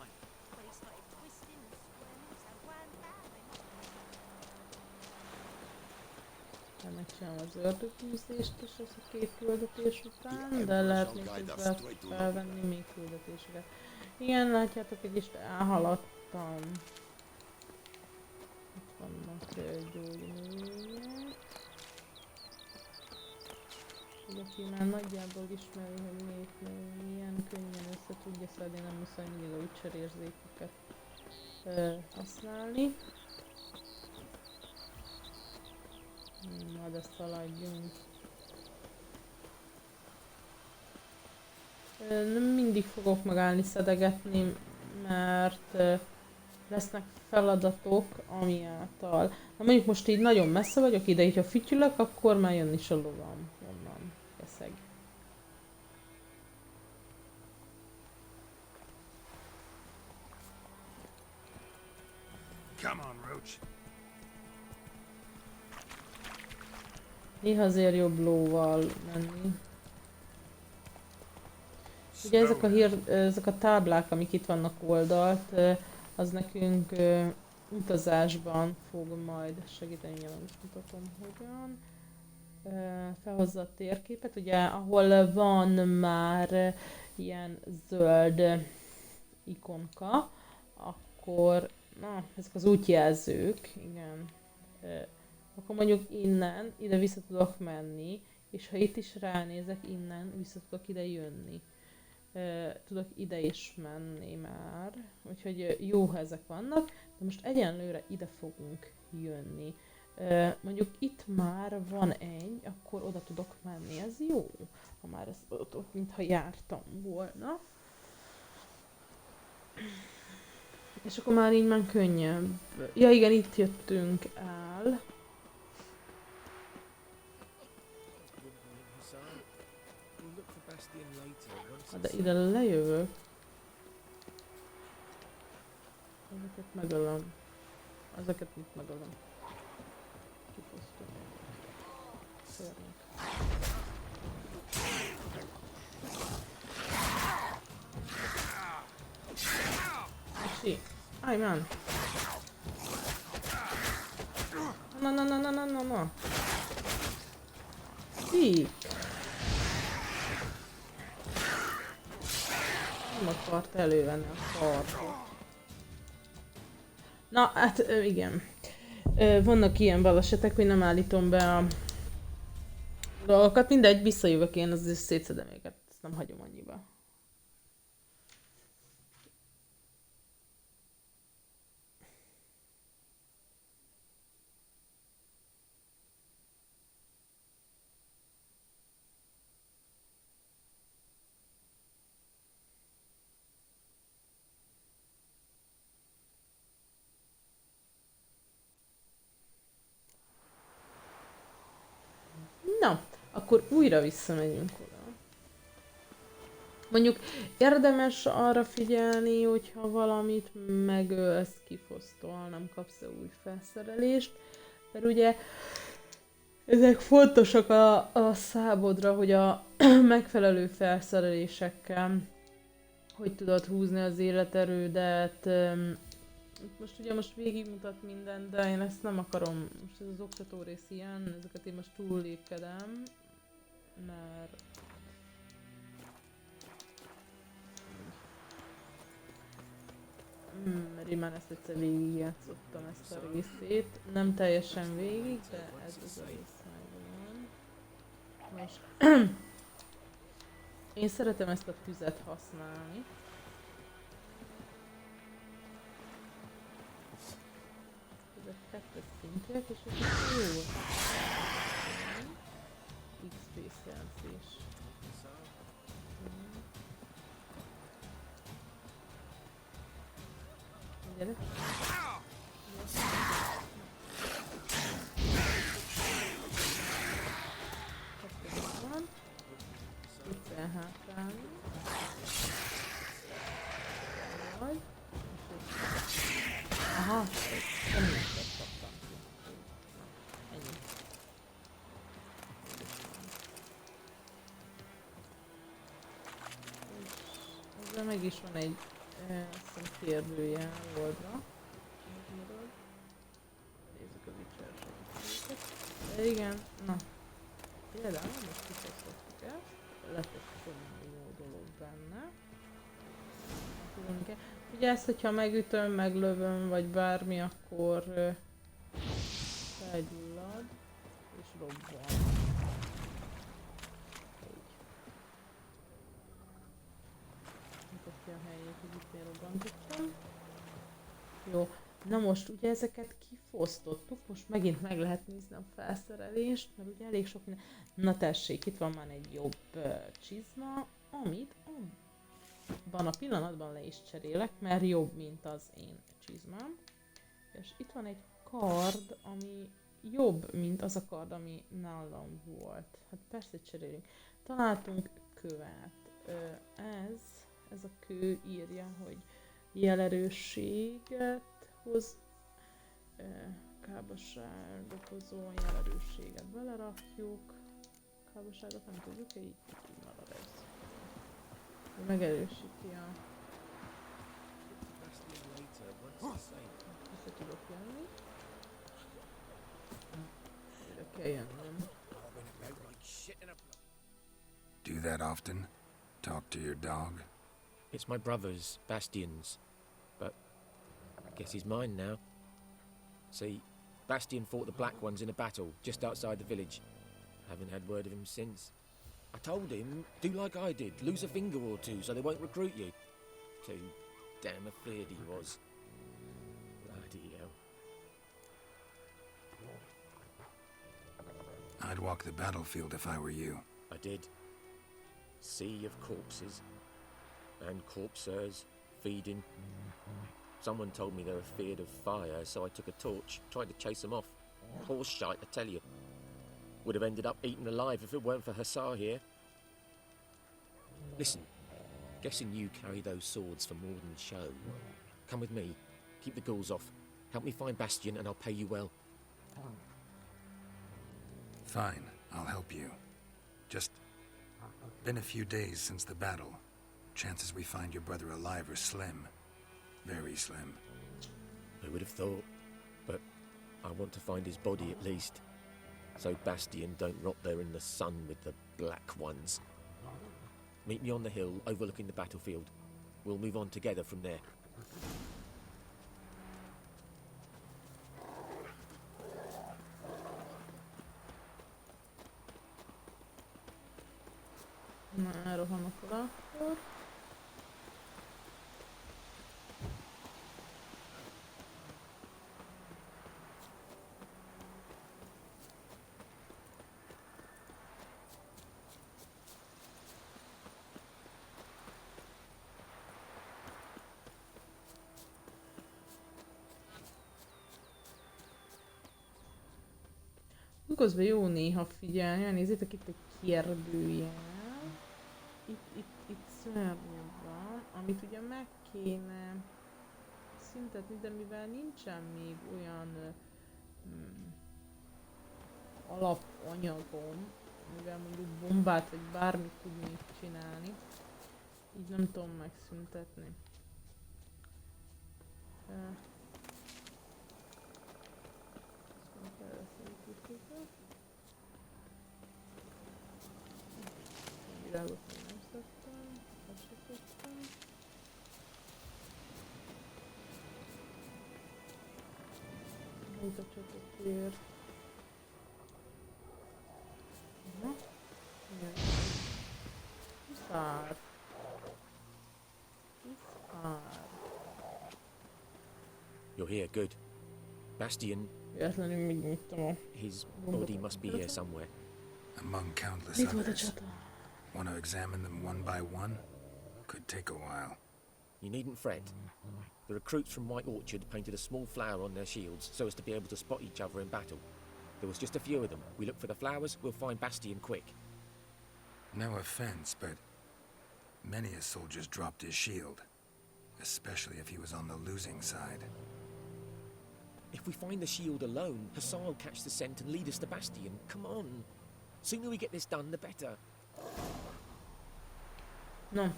Megcsinálom az ördögűzést is az a két küldetés után, de lehet még közben felvenni még küldetéseket. Igen, látjátok, egy is elhaladtam. Itt vannak gyógynövények. Aki már nagyjából ismeri, hogy milyen könnyen össze tudja szedni, nem muszáj mindig a Witcher érzékeket használni. Majd ezt szaladjunk. Nem mindig fogok megállni szedegetni, mert lesznek feladatok, ami által. Ha mondjuk most így nagyon messze vagyok ide, így ha fütyülök, akkor már jön is a lovam onnan. Keszeg. Come on, Roach. Néha azért jobb lóval menni. Ugye ezek a táblák, amik itt vannak oldalt, az nekünk utazásban fog majd segíteni, nyilván is mutatom hogyan. Felhozza a térképet, ugye ahol van már ilyen zöld ikonka, akkor, na, ezek az útjelzők, igen, akkor mondjuk innen, ide vissza tudok menni, és ha itt is ránézek, innen vissza tudok ide jönni. Tudok ide is menni már, úgyhogy jó, ha ezek vannak, de most egyenlőre ide fogunk jönni. Mondjuk itt már van egy, akkor oda tudok menni, ez jó, ha már ezt ott mintha jártam volna. És akkor már így már könnyebb. Ja igen, itt jöttünk el. De ide lejövök. Ezeket megölöm. Ezeket mit megölöm. Kifosztom. Szörnyek. Esély. Állj, man! Na. Így. Nem akart elővenni a kartot. Na, hát igen. Vannak ilyen balesetek, hogy nem állítom be a dolgokat. Mindegy, visszajövök én, azért szétszedem őket. Ezt nem hagyom annyiba. Na, akkor újra visszamegyünk oda. Mondjuk érdemes arra figyelni, hogyha valamit megölsz, kifosztol, nem kapsz új felszerelést. Mert ugye ezek fontosak a szábodra, hogy a megfelelő felszerelésekkel hogy tudod húzni az életerődet. Most végigmutat mindent, de én ezt nem akarom. Most ez az oktató rész ilyen, ezeket én most túllépkedem, mert én már ezt egyszer végigjátszottam, ezt a részét. Nem teljesen végig, de ez a rész megvan. Most én szeretem ezt a tüzet használni. Ezek kettes szintűek, és ez jó. XP szerzés. Gyere. Kettő van. Itt elhátrálni. Vagy. Aha, nem megkaptam ki. Ennyi. És ezzel meg is van egy kérdőjel oldra. Nézzük a viccelségeket. De igen, na. Például most kifosztottuk ezt. Lett egy csomó dolog benne. Ugye ezt, hogyha megütöm, meglövöm, vagy bármi, akkor felgyullad és robban. Mutatja a helyét, hogy itt én robbantottam. Jó, na most ugye ezeket kifosztottuk, most megint meg lehet nézni a felszerelést, mert ugye elég sok minden... Na tessék, itt van már egy jobb csizma, amit abban a pillanatban le is cserélek, mert jobb, mint az én csizmám. És itt van egy kard, ami jobb, mint az a kard, ami nálam volt. Hát persze cserélünk. Találtunk követ. Ez a kő írja, hogy jelerősséget hoz, kábasságokozó jelerősséget belerakjuk. Kábasságot nem tudjuk, így marad ez. Megerősíti a... Vissza tudok jönni. Ide kell jönnöm. Do that often? Talk to your dog? It's my brother's, Bastion's. But I guess he's mine now. See, Bastion fought the Black Ones in a battle just outside the village. Haven't had word of him since. I told him, do like I did, lose a finger or two so they won't recruit you. Too damn afraid he was. Bloody hell. I'd walk the battlefield if I were you. I did. Sea of corpses. And corpsers, feeding. Someone told me they were feared of fire, so I took a torch, tried to chase them off. Horse shite, I tell you. Would have ended up eaten alive if it weren't for Hussar here. Listen, guessing you carry those swords for more than show. Come with me, keep the ghouls off. Help me find Bastion and I'll pay you well. Fine, I'll help you. Just been a few days since the battle. Chances we find your brother alive are slim. Very slim. I would have thought, but I want to find his body at least. So Bastion don't rot there in the sun with the Black Ones. Meet me on the hill overlooking the battlefield. We'll move on together from there. Na, elrohanok oda akkor. Közben jó néha figyelni, nézzétek itt egy kérdőjel. Itt szörnyű van, amit ugye meg kéne szüntetni, de mivel nincsen még olyan alapanyagom, mivel mondjuk bombát vagy bármit tudnék csinálni, így nem tudom megszüntetni. Virágot még nem szedtem, ezt se szedtem. Itt a csatokért. Aha. Igen. Kiszár. Kiszár. You're here, good. Bastion. Véletlenül még nyittam a His body must be here somewhere. Among countless Itt volt a others. csata. Want to examine them one by one? Could take a while. You needn't fret. The recruits from White Orchard painted a small flower on their shields so as to be able to spot each other in battle. There was just a few of them. We look for the flowers, we'll find Bastion quick. No offense, but many a soldier's dropped his shield. Especially if he was on the losing side. If we find the shield alone, Hassan will catch the scent and lead us to Bastion. Come on. Sooner we get this done, the better. No,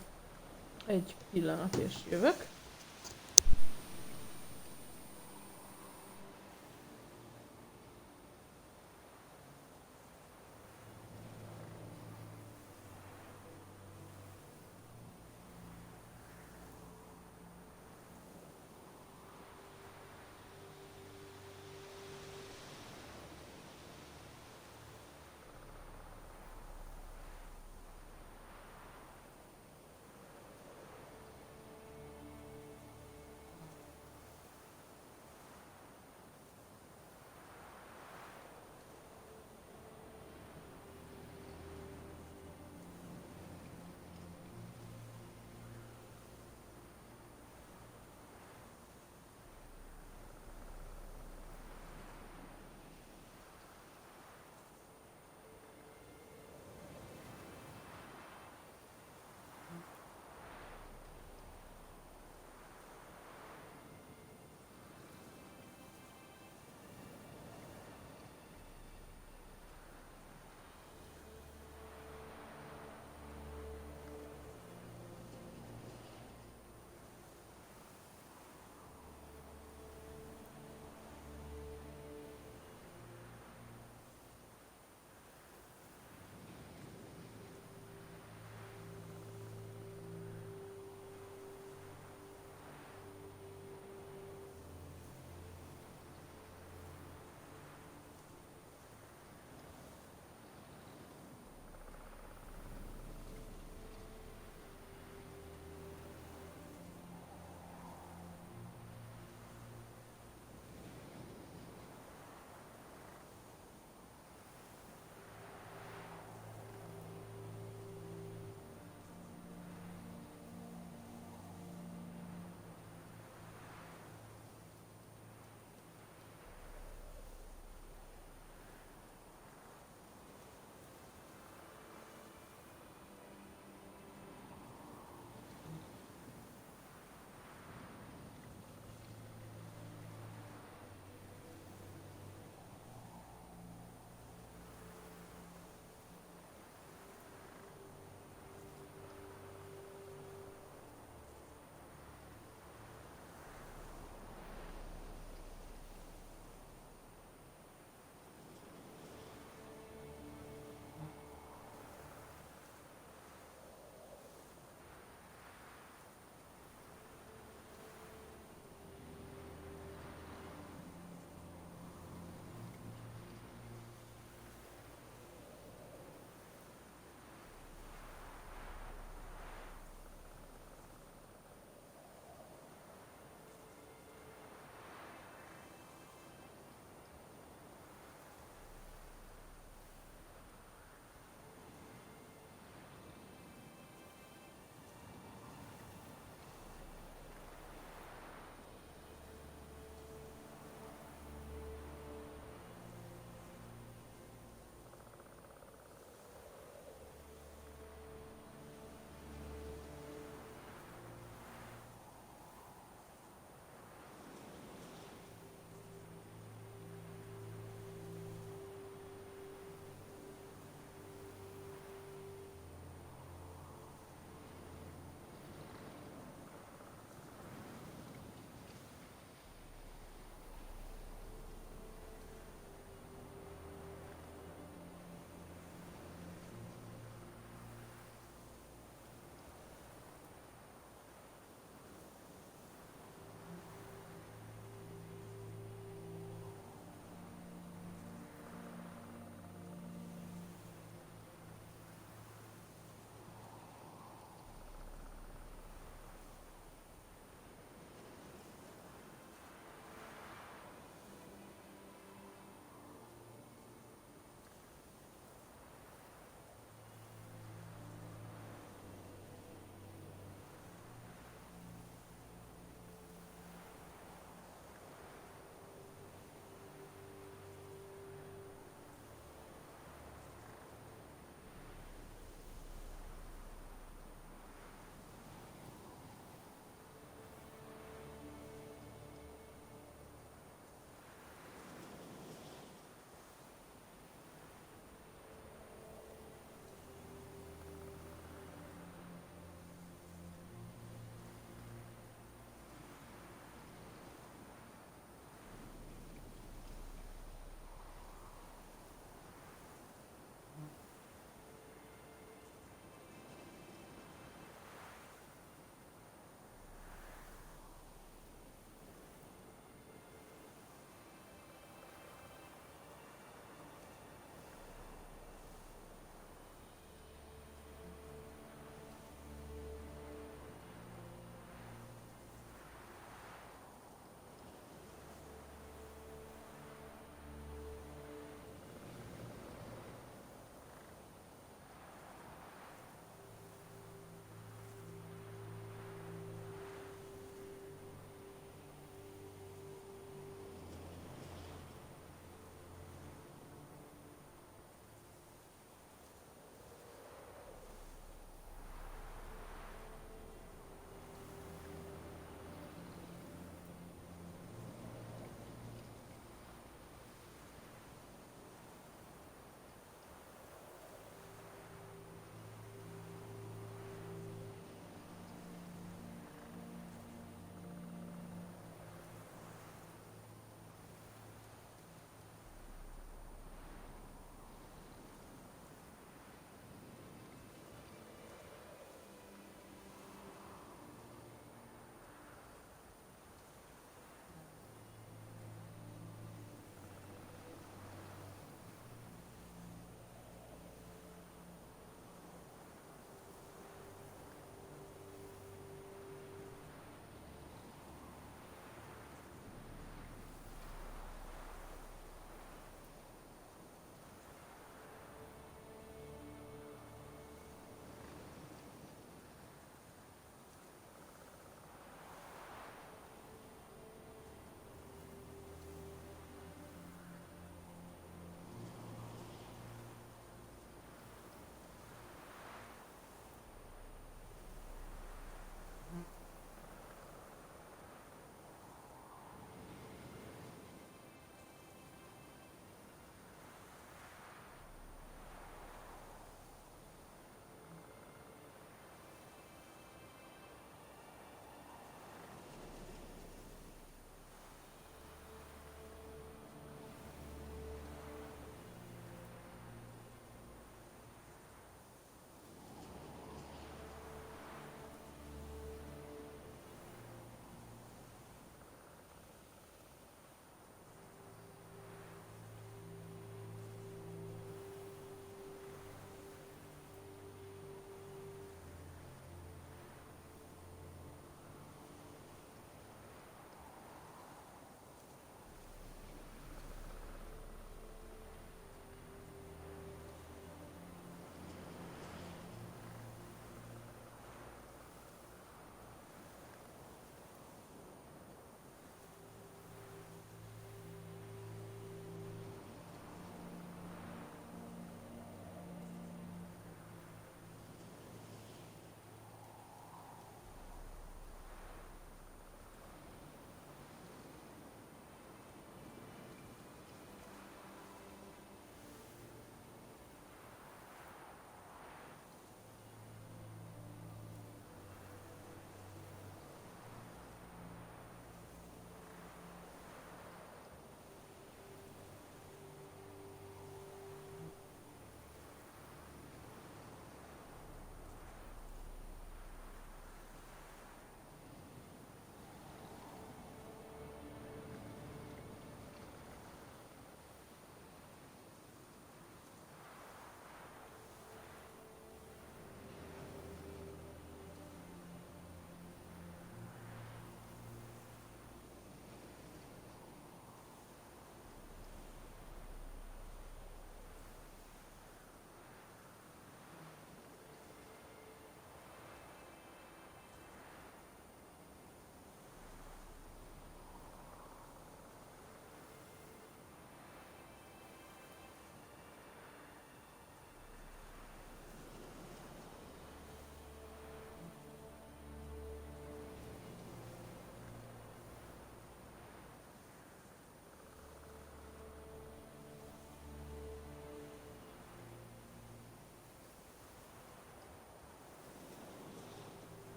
egy pillanat és jövök.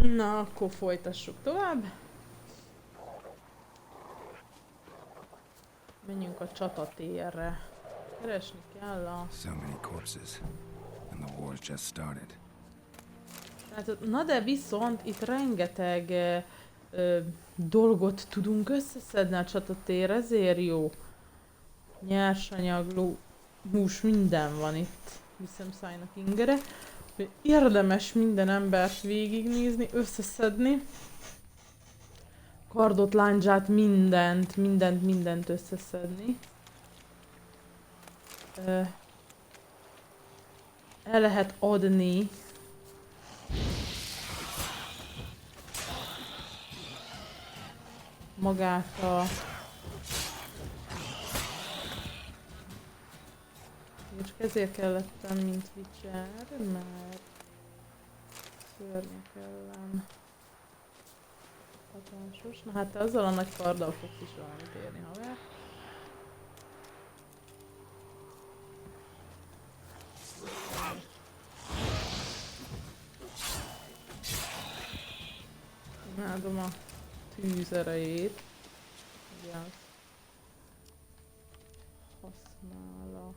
Na, akkor folytassuk tovább. Menjünk a csatatérre. Keresni kell a... So many corpses, and the war's just started. Tehát, na de viszont itt rengeteg dolgot tudunk összeszedni a csatatér, ezért jó. Nyersanyag, ló, hús, minden van itt. Viszem szájnak ingere. Érdemes minden embert végignézni, összeszedni. Kardot, lándzsát, mindent összeszedni. El lehet adni magát a... És ezért kellettem, mint Witcher, mert szörnyek ellen hatásos. Na hát te azzal a nagy karddal fogsz is valamit érni, haver. Imádom a tűz erejét. Ugye az használja.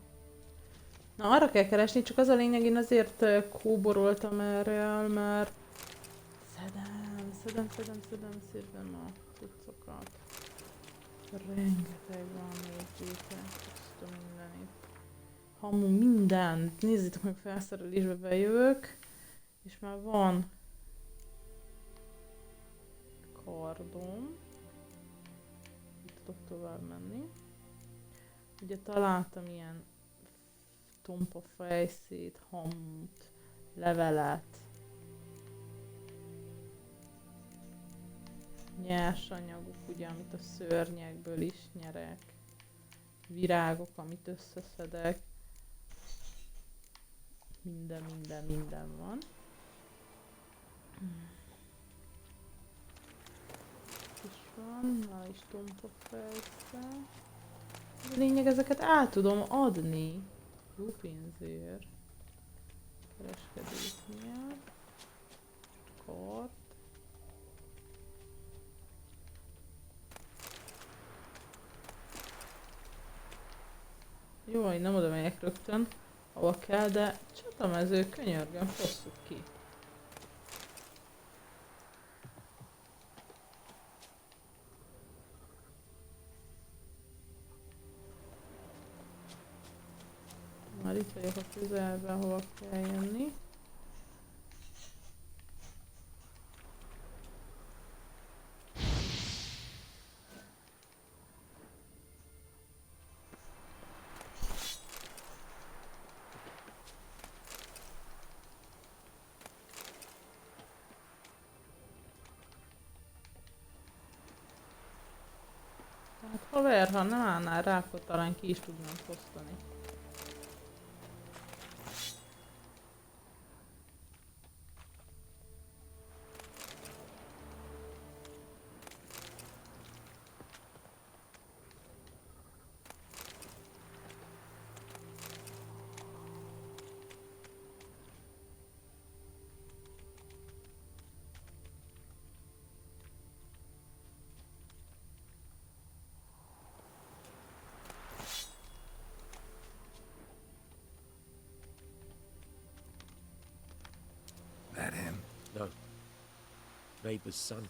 Na arra kell keresni, csak az a lényeg, én azért kóboroltam erre, mert szedem szépen a cuccokat. Rengeteg van még itt, puszta mindenit. Hamu, mindent. Nézzétek meg, felszerelésbe bejövök, és már van kardom. Itt tudok tovább menni. Ugye találtam ilyen tompa fejszét, hamut, levelet, nyersanyagok, ugye, amit a szörnyekből is nyerek, virágok, amit összeszedek, minden van. És van, már is tompa fejsze. A lényeg, ezeket át tudom adni. Jó pénzért. Kereskedésnél. Kart. Jó, én nem oda megyek rögtön, ahol kell, de csatamező, könyörgöm, fosszuk ki. Már itt vagyok a közelben, hova kell jönni. Hát haver, ha nem állnál rá, akkor talán ki is tudnám fosztani. That him? No. Neighbor's son.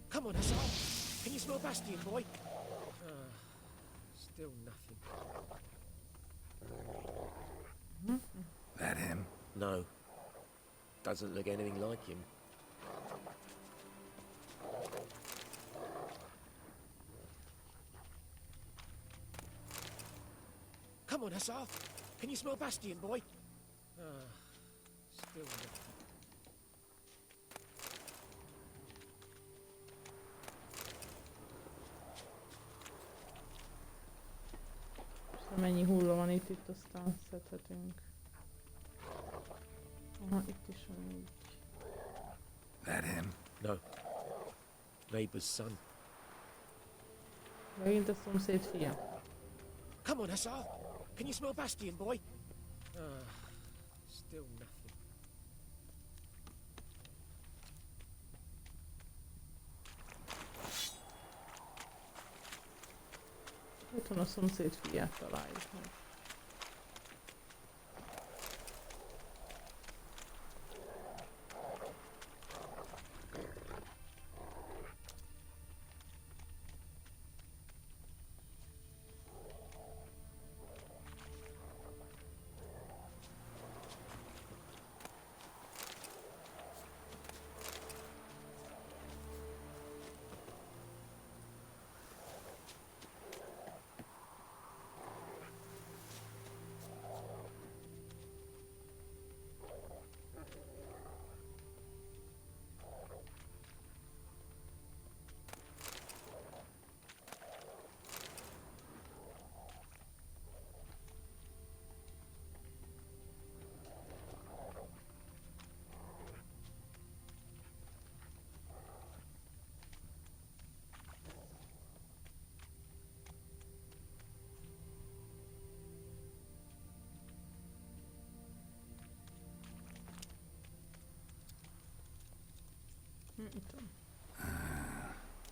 Come on, Hussar. Can you smell Bastion, boy? Still nothing. That him? No. Doesn't look anything like him. Come on, Hussar. Can you smell Bastion, boy? Still nothing. Mennyi hulla van itt aztán szedhetünk. Aha, itt is van így. That him? No. Neighbor's son. Megint a szomszéd fia. Come on, Hussar. Can you smell Bastion, boy? Still nothing. Ott van a szomszéd fiát, találjuk meg.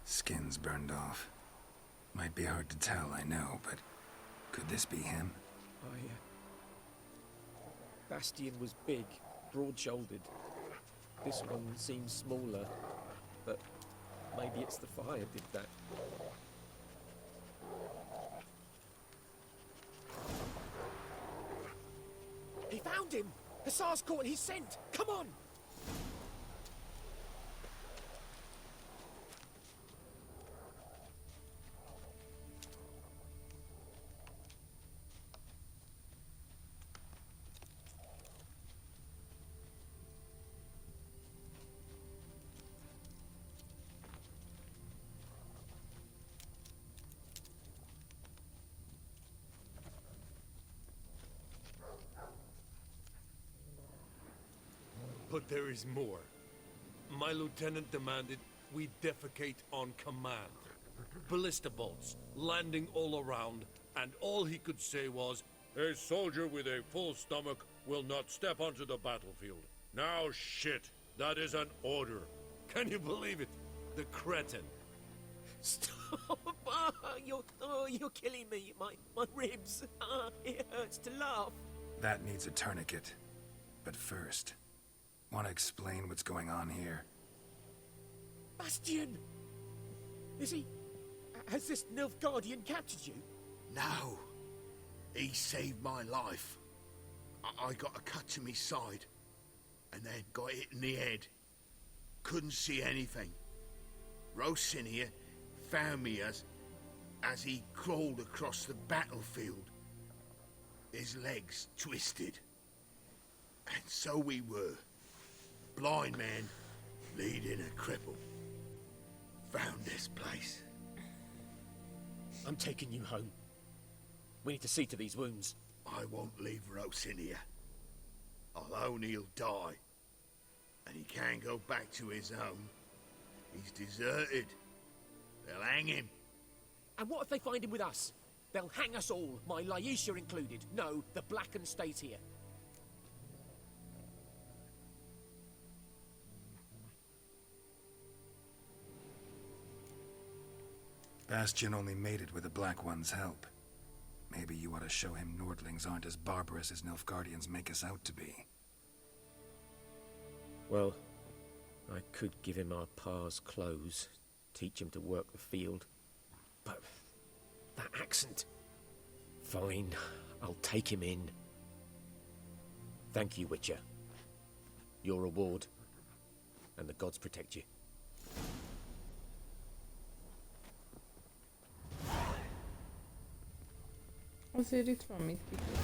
Skin's burned off. Might be hard to tell, I know, but could this be him? Bastion was big, broad-shouldered. This one seems smaller, but maybe it's the fire did that. He found him! Hussar's caught his scent! Come on! But there is more. My lieutenant demanded we defecate on command. Ballista bolts, landing all around, and all he could say was, "A soldier with a full stomach will not step onto the battlefield." Now shit, that is an order. Can you believe it? The cretin. Stop! You're killing me. My ribs. It hurts to laugh. That needs a tourniquet. But first, want to explain what's going on here? Bastion! Has this Nilfgaardian captured you? No. He saved my life. I got a cut to my side, and then got hit in the head. Couldn't see anything. Rosinia found me as he crawled across the battlefield. His legs twisted. And so we were. Blind man leading a cripple. Found this place. I'm taking you home. We need to see to these wounds. I won't leave Rosinia. Alone he'll die. And he can't go back to his home. He's deserted. They'll hang him. And what if they find him with us? They'll hang us all, my Laisha included. No, the Blacken stays here. Bastion only made it with the Black One's help. Maybe you ought to show him Nordlings aren't as barbarous as Nilfgaardians make us out to be. Well, I could give him our pa's clothes, teach him to work the field. But that accent... Fine, I'll take him in. Thank you, Witcher. Your reward, and the gods protect you. Azért itt van mit kiküldeni.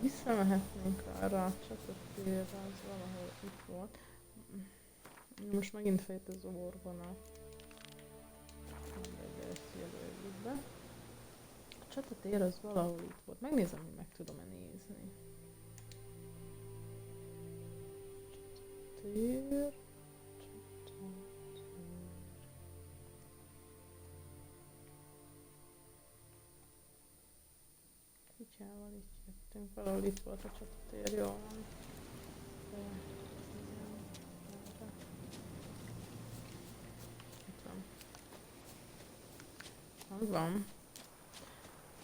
Visszamehetnénk arra a csataptérre, az valahol itt volt. Most megint fejt az orgona. Mindegy, ezt jelöljük be. csatatér az valahol itt volt. Megnézem, hogy meg tudom-e nézni. Csatatér. Kutyával itt jöttünk, valahol itt volt a csatatér, jól van. Itt van. Az van.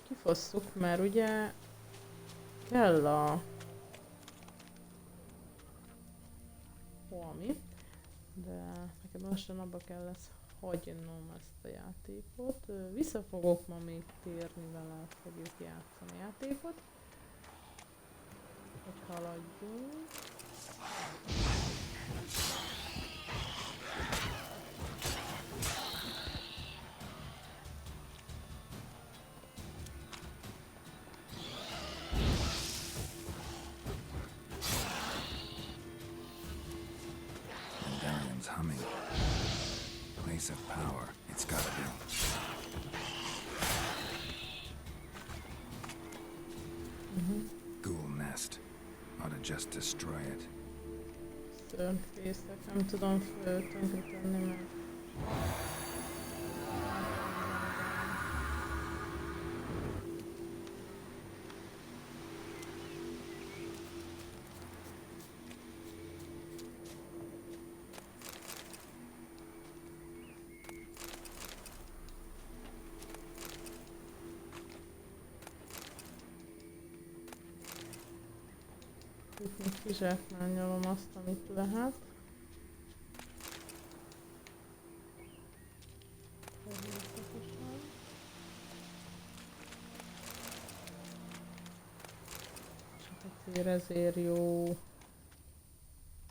Kifosszuk, mert ugye kell a valami, de nekem lassan abba kell lesz hagynom ezt a játékot. Vissza fogok ma még térni vele, fogjuk játszani a játékot. Hogy haladjunk. Humming. Place of power. It's gotta be. Ghoul nest. Ought to just destroy it. Szörnyfészek, nem tudom tönkretenni, mert... Kizsákmányolom azt, amit lehet. Természetesen. Csak ezért jó.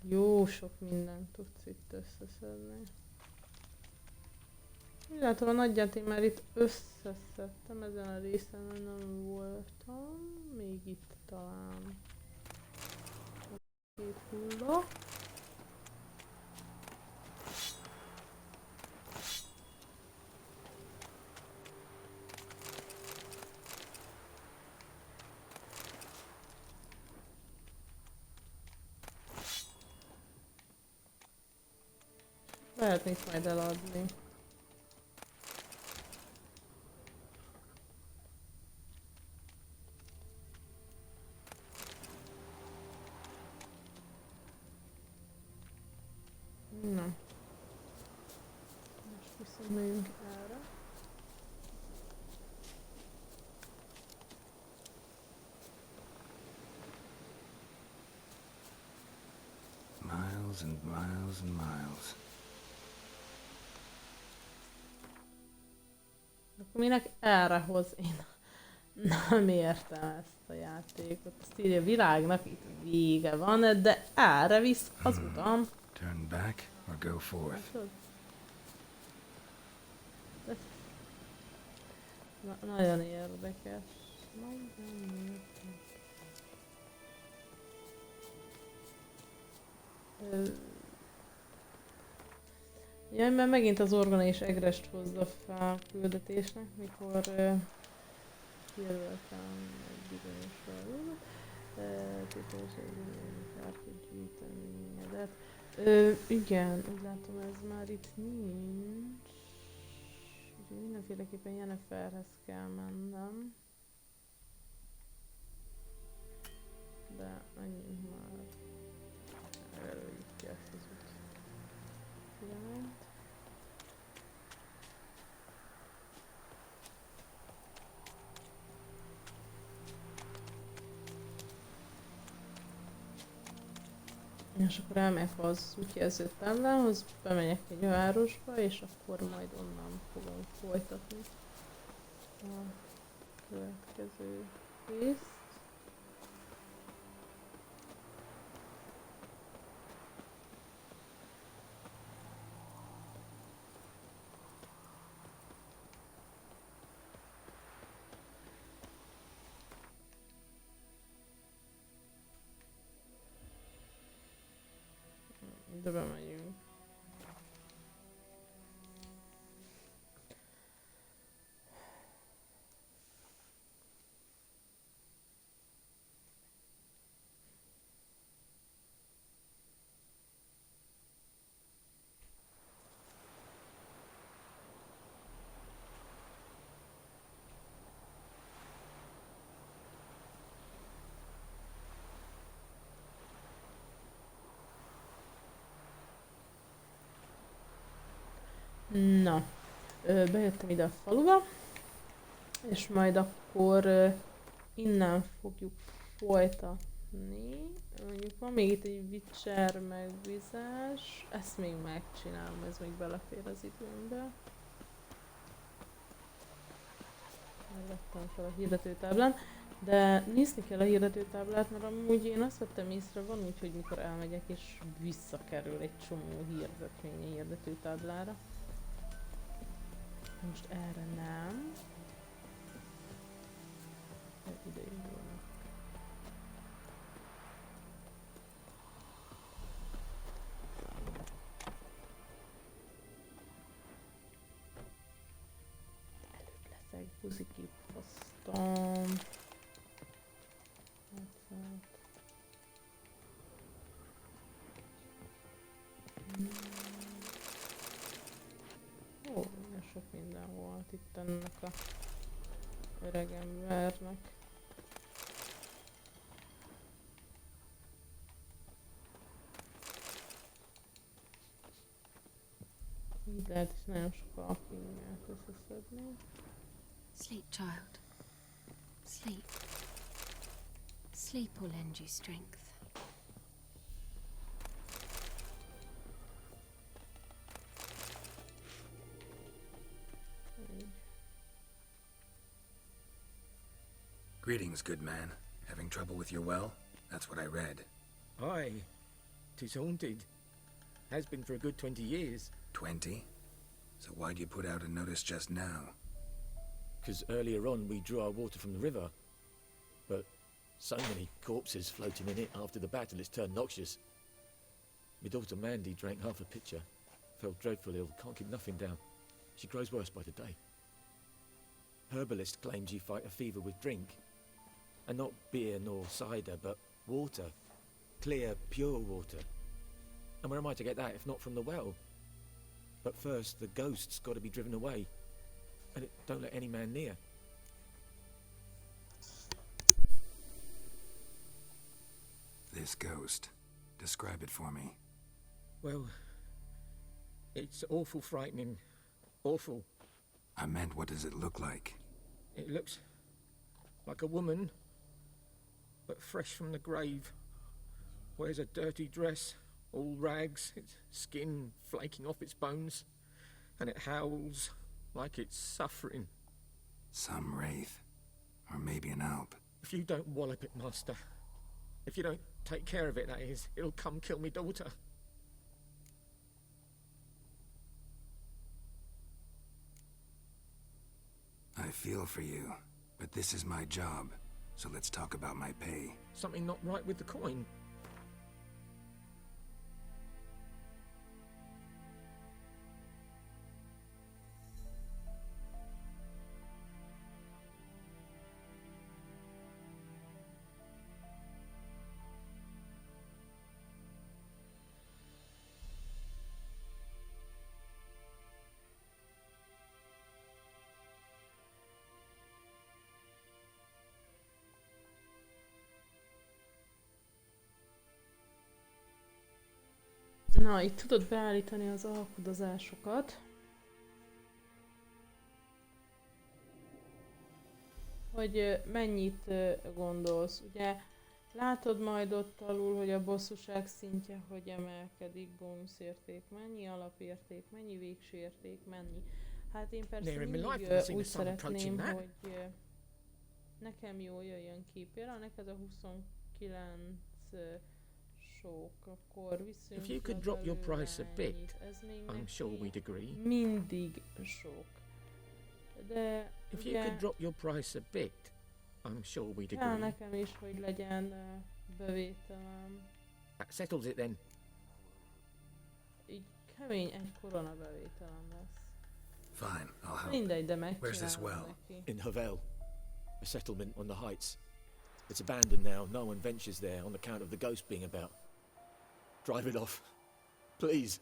Jó sok mindent tudsz itt összeszedni. Úgy látom, a nagyját én már itt összeszedtem, ezen a részen nem voltam. Még itt talán. Két hulla. Lehetnék majd eladni. Na. Most visszamegyünk erre. Miles and miles and miles. Akkor minek erre hoz? Én nem értem ezt a játékot. Azt írja, a világnak itt vége van, de erre visz az utam. Turn back or go forth. Nagyon érdekes. Nagyon érdekes. Jaj, mert megint az Orgona és Egrest hozza fel küldetésnek, mikor jelöltem egy bizonyos feladatot. Képes egy kártya gyűjteményedet. Igen, úgy látom, ez már itt nincs. Úgyhogy mindenféleképpen Jenniferhez kell mennem. De menjünk már. Előjük ki ezt az út irányt. És akkor elmegyek az útjelző táblához, bemegyek egy városba, és akkor majd onnan fogom folytatni a következő részt. De bemegyünk. Na, bejöttem ide a faluba, és majd akkor innen fogjuk folytatni. Mondjuk van még itt egy Witcher megbízás, ezt még megcsinálom, ez még belefér az időmbe. Megvettem fel a hirdetőtáblán, de nézni kell a hirdetőtáblát, mert amúgy én azt vettem észre, van úgy, hogy mikor elmegyek és visszakerül egy csomó hirdetmény a hirdetőtáblára. Most erre nem. Ide indulnak. Előbb leszek, buziki posztom. Ó, milyen sok minden volt itt ennek a öreg embernek. Így lehet is nagyon sok alkimiát összeszedni. Sleep, child. Sleep. Sleep will lend you strength. Greetings, good man. Having trouble with your well? That's what I read. Aye. 'Tis haunted. Has been for a good 20 years. 20? So why'd you put out a notice just now? 'Cause earlier on we drew our water from the river. But so many corpses floating in it after the battle it's turned noxious. My daughter Mandy drank half a pitcher. Fell dreadful ill, can't keep nothing down. She grows worse by the day. Herbalist claims you fight a fever with drink. And not beer nor cider, but water. Clear, pure water. And where am I to get that if not from the well? But first, the ghost's got to be driven away. And it don't let any man near. This ghost. Describe it for me. Well, it's awful frightening. Awful. I meant, what does it look like? It looks like a woman, but fresh from the grave. Wears a dirty dress, all rags, its skin flaking off its bones, and it howls like it's suffering. Some wraith. Or maybe an alp. If you don't wallop it, Master, if you don't take care of it, that is, it'll come kill me daughter. I feel for you, but this is my job, so let's talk about my pay. Something not right with the coin. Na, itt tudod beállítani az alkudozásokat. Hogy mennyit gondolsz. Ugye látod majd ott alul, hogy a bosszúság szintje hogy emelkedik, bónuszérték mennyi, alapérték mennyi, végső érték mennyi. Hát én persze mindig úgy szeretném, hogy nekem jól jöjjön ki. Például neked a 29 sok, akkor viszont If you could drop your price a bit, I'm sure we'd agree. Mindig sok. De If you could drop your price a bit, I'm sure we'd kell agree. nekem is, hogy legyen bevételem. That settles it then. Így kemény egy korona bevételem lesz. Fine, I'll help. Mindegy, de Where's this megcsinálom well? neki. In Havel, a settlement on the heights. It's abandoned now. No one ventures there on account of the ghost being about. Drive it off, please.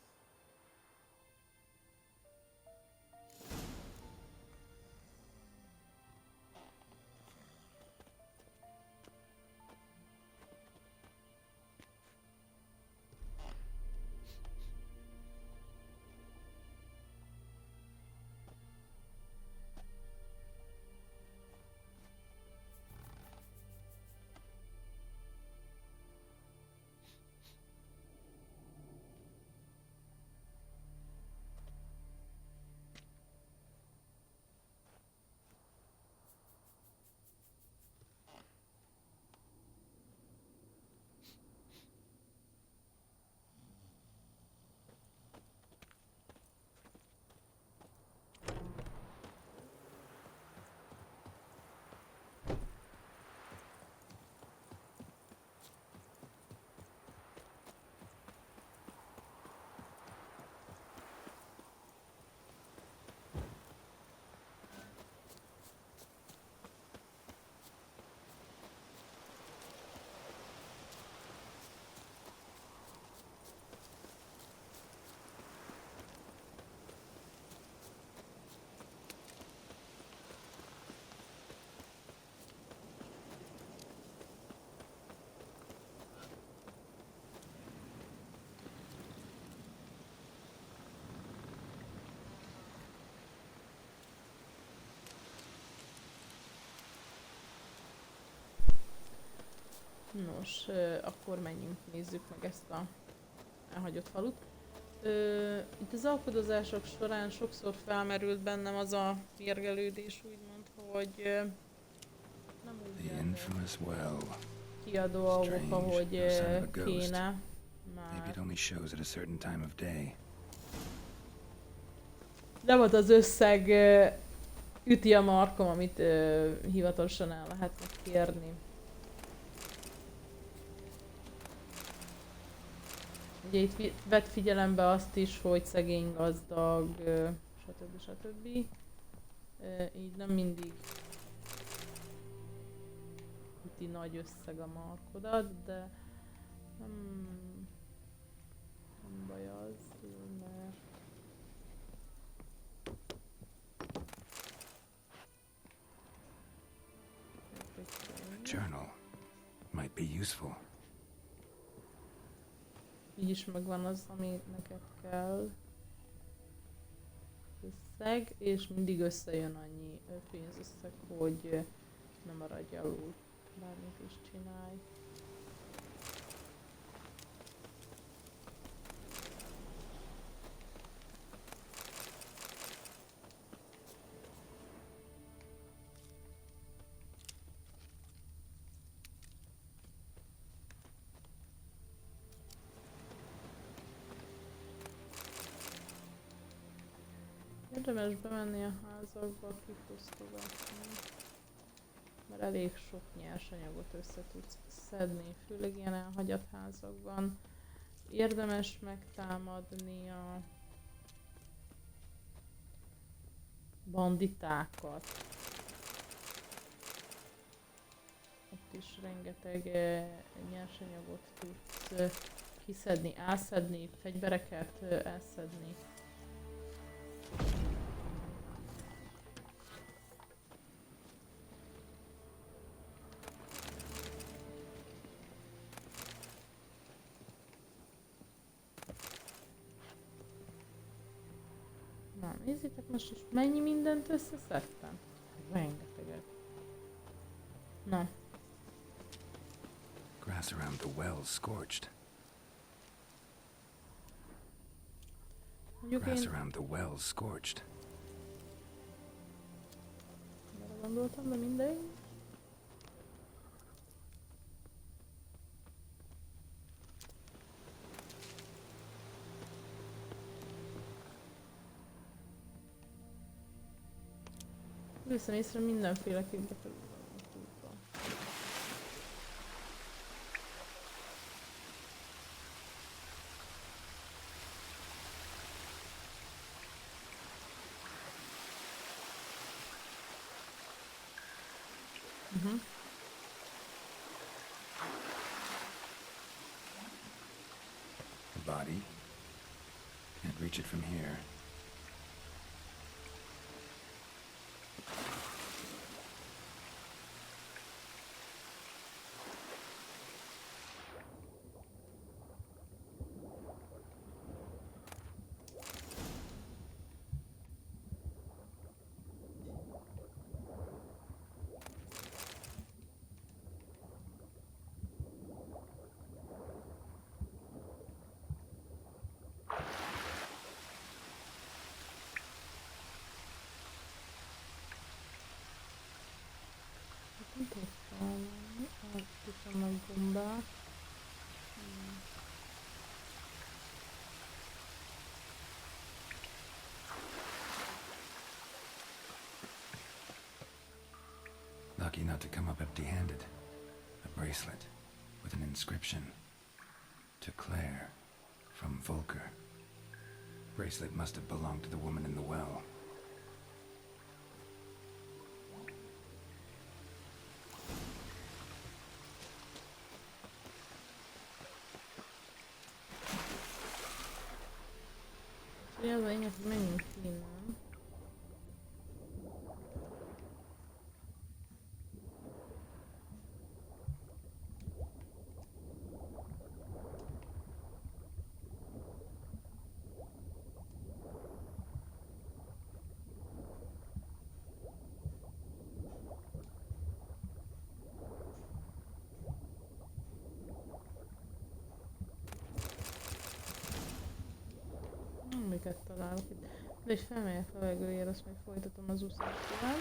Nos, akkor menjünk, nézzük meg ezt a elhagyott falut. Itt az alkudozások során sokszor felmerült bennem az a mérgelődés, úgymond, hogy nem úgy jönnek ki a dolgok, ahogy kéne. Maybe it only shows at a certain time of day. Nem az az összeg üti a markom, amit hivatalosan el lehetne kérni. Ugye itt vett figyelembe azt is, hogy szegény, gazdag, stb. Így nem mindig üti nagy összeg a markodat, de nem baj az, mert A journal might be useful. Így is megvan az, ami neked kell. Összeg, és mindig összejön annyi pénzösszeg, hogy nem maradj alul, bármit is csinálj. Érdemes bemenni a házakba, kifosztogatni, mert elég sok nyersanyagot össze tudsz szedni, főleg ilyen elhagyott házakban. Érdemes megtámadni a banditákat. Ott is rengeteg nyersanyagot tudsz kiszedni, elszedni, fegyvereket elszedni. Na, nézzétek most mennyi mindent összeszedtem? Rengeteget. Na. Grass around the well scorched. Grass around the well scorched. Erre gondoltam, de mindegy. Viszem észre, mindenféleképpen felül van a kútban. The body. Can't reach it from here. Lucky not to come up empty-handed. A bracelet with an inscription. To Claire, from Volker. Bracelet must have belonged to the woman in the well. Ja, az a lényeg, hogy menjünk innen. amiket találok itt. De is felmegyek a levegőjére, azt majd folytatom az úszást tovább.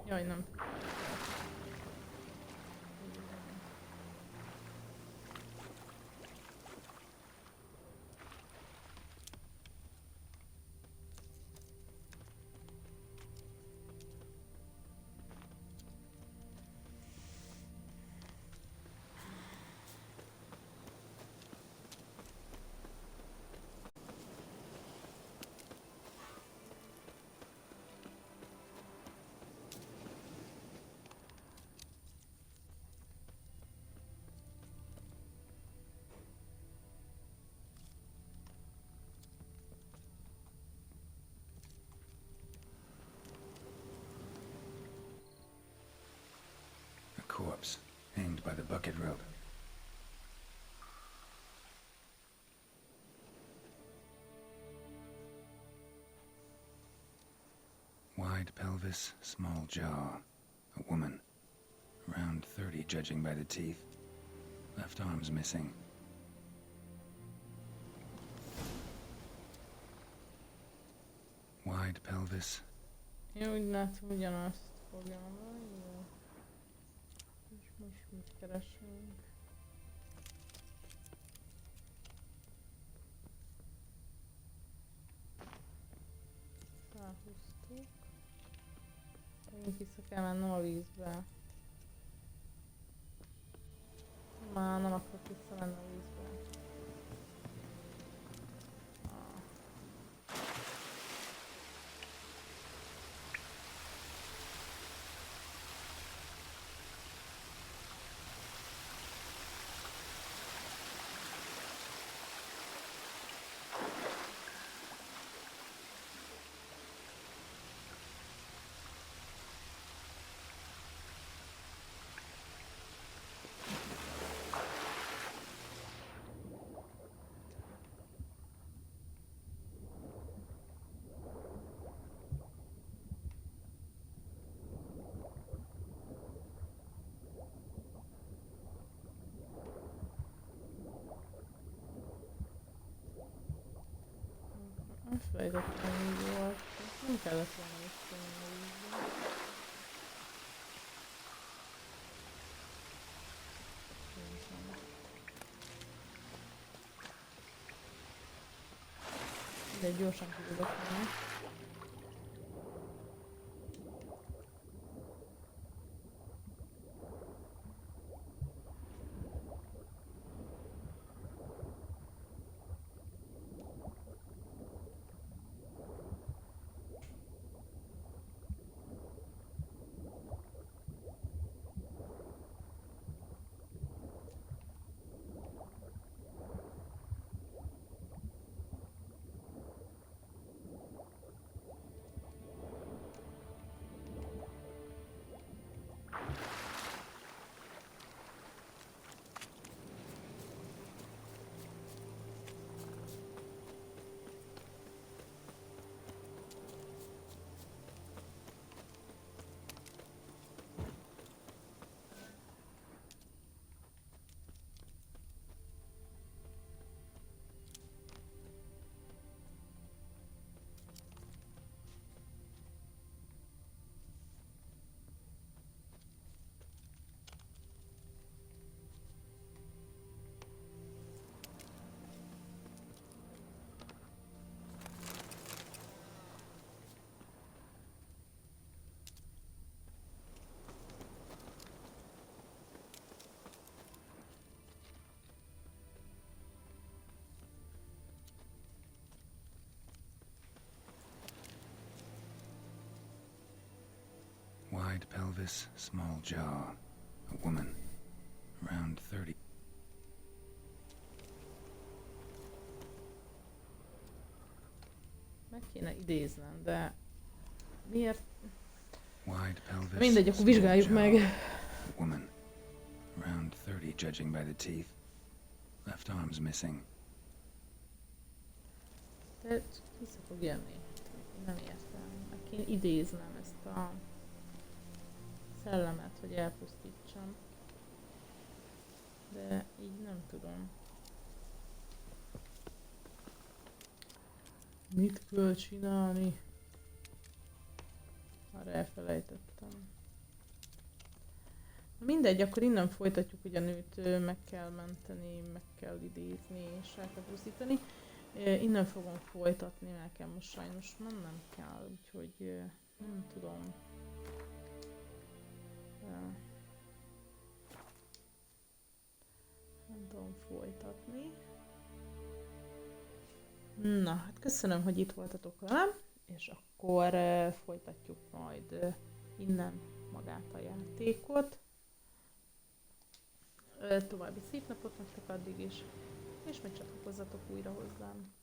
Jaj, nem. Corpse, hanged by the bucket rope. Wide pelvis, small jaw. A woman. Around 30, judging by the teeth. Left arm's missing. Wide pelvis. Én úgy látom, ugyanazt fogja majd. És most mit keresünk? Felhúztuk. Megint vissza kell mennem a vízbe. Már nem akarok visszamenni a vízbe. Elfelejtettem, hogy volt. Nem kellett volna visszajönni a vízbe. De gyorsan ki tudok menni. Wide pelvis, small jaw. A woman. Around 30. Meg kéne idéznem, de miért? Wide pelvis. Mindegy, akkor vizsgáljuk meg. Woman. Around 30, judging by the teeth. Left arm's missing. De vissza fog jönni. Nem értem. Meg kéne idéznem ezt a szellemet, hogy elpusztítsam. De így nem tudom. Mit kell csinálni? Már elfelejtettem. Mindegy, akkor innen folytatjuk, hogy a nőt meg kell menteni, meg kell idézni és el kell pusztítani. Innen fogom folytatni, nekem most sajnos mennem kell, úgyhogy nem tudom. Nem tudom folytatni. Na, hát köszönöm, hogy itt voltatok velem, és akkor folytatjuk majd innen magát a játékot. További szép napot nektek addig is, és majd csatlakozzatok újra hozzám.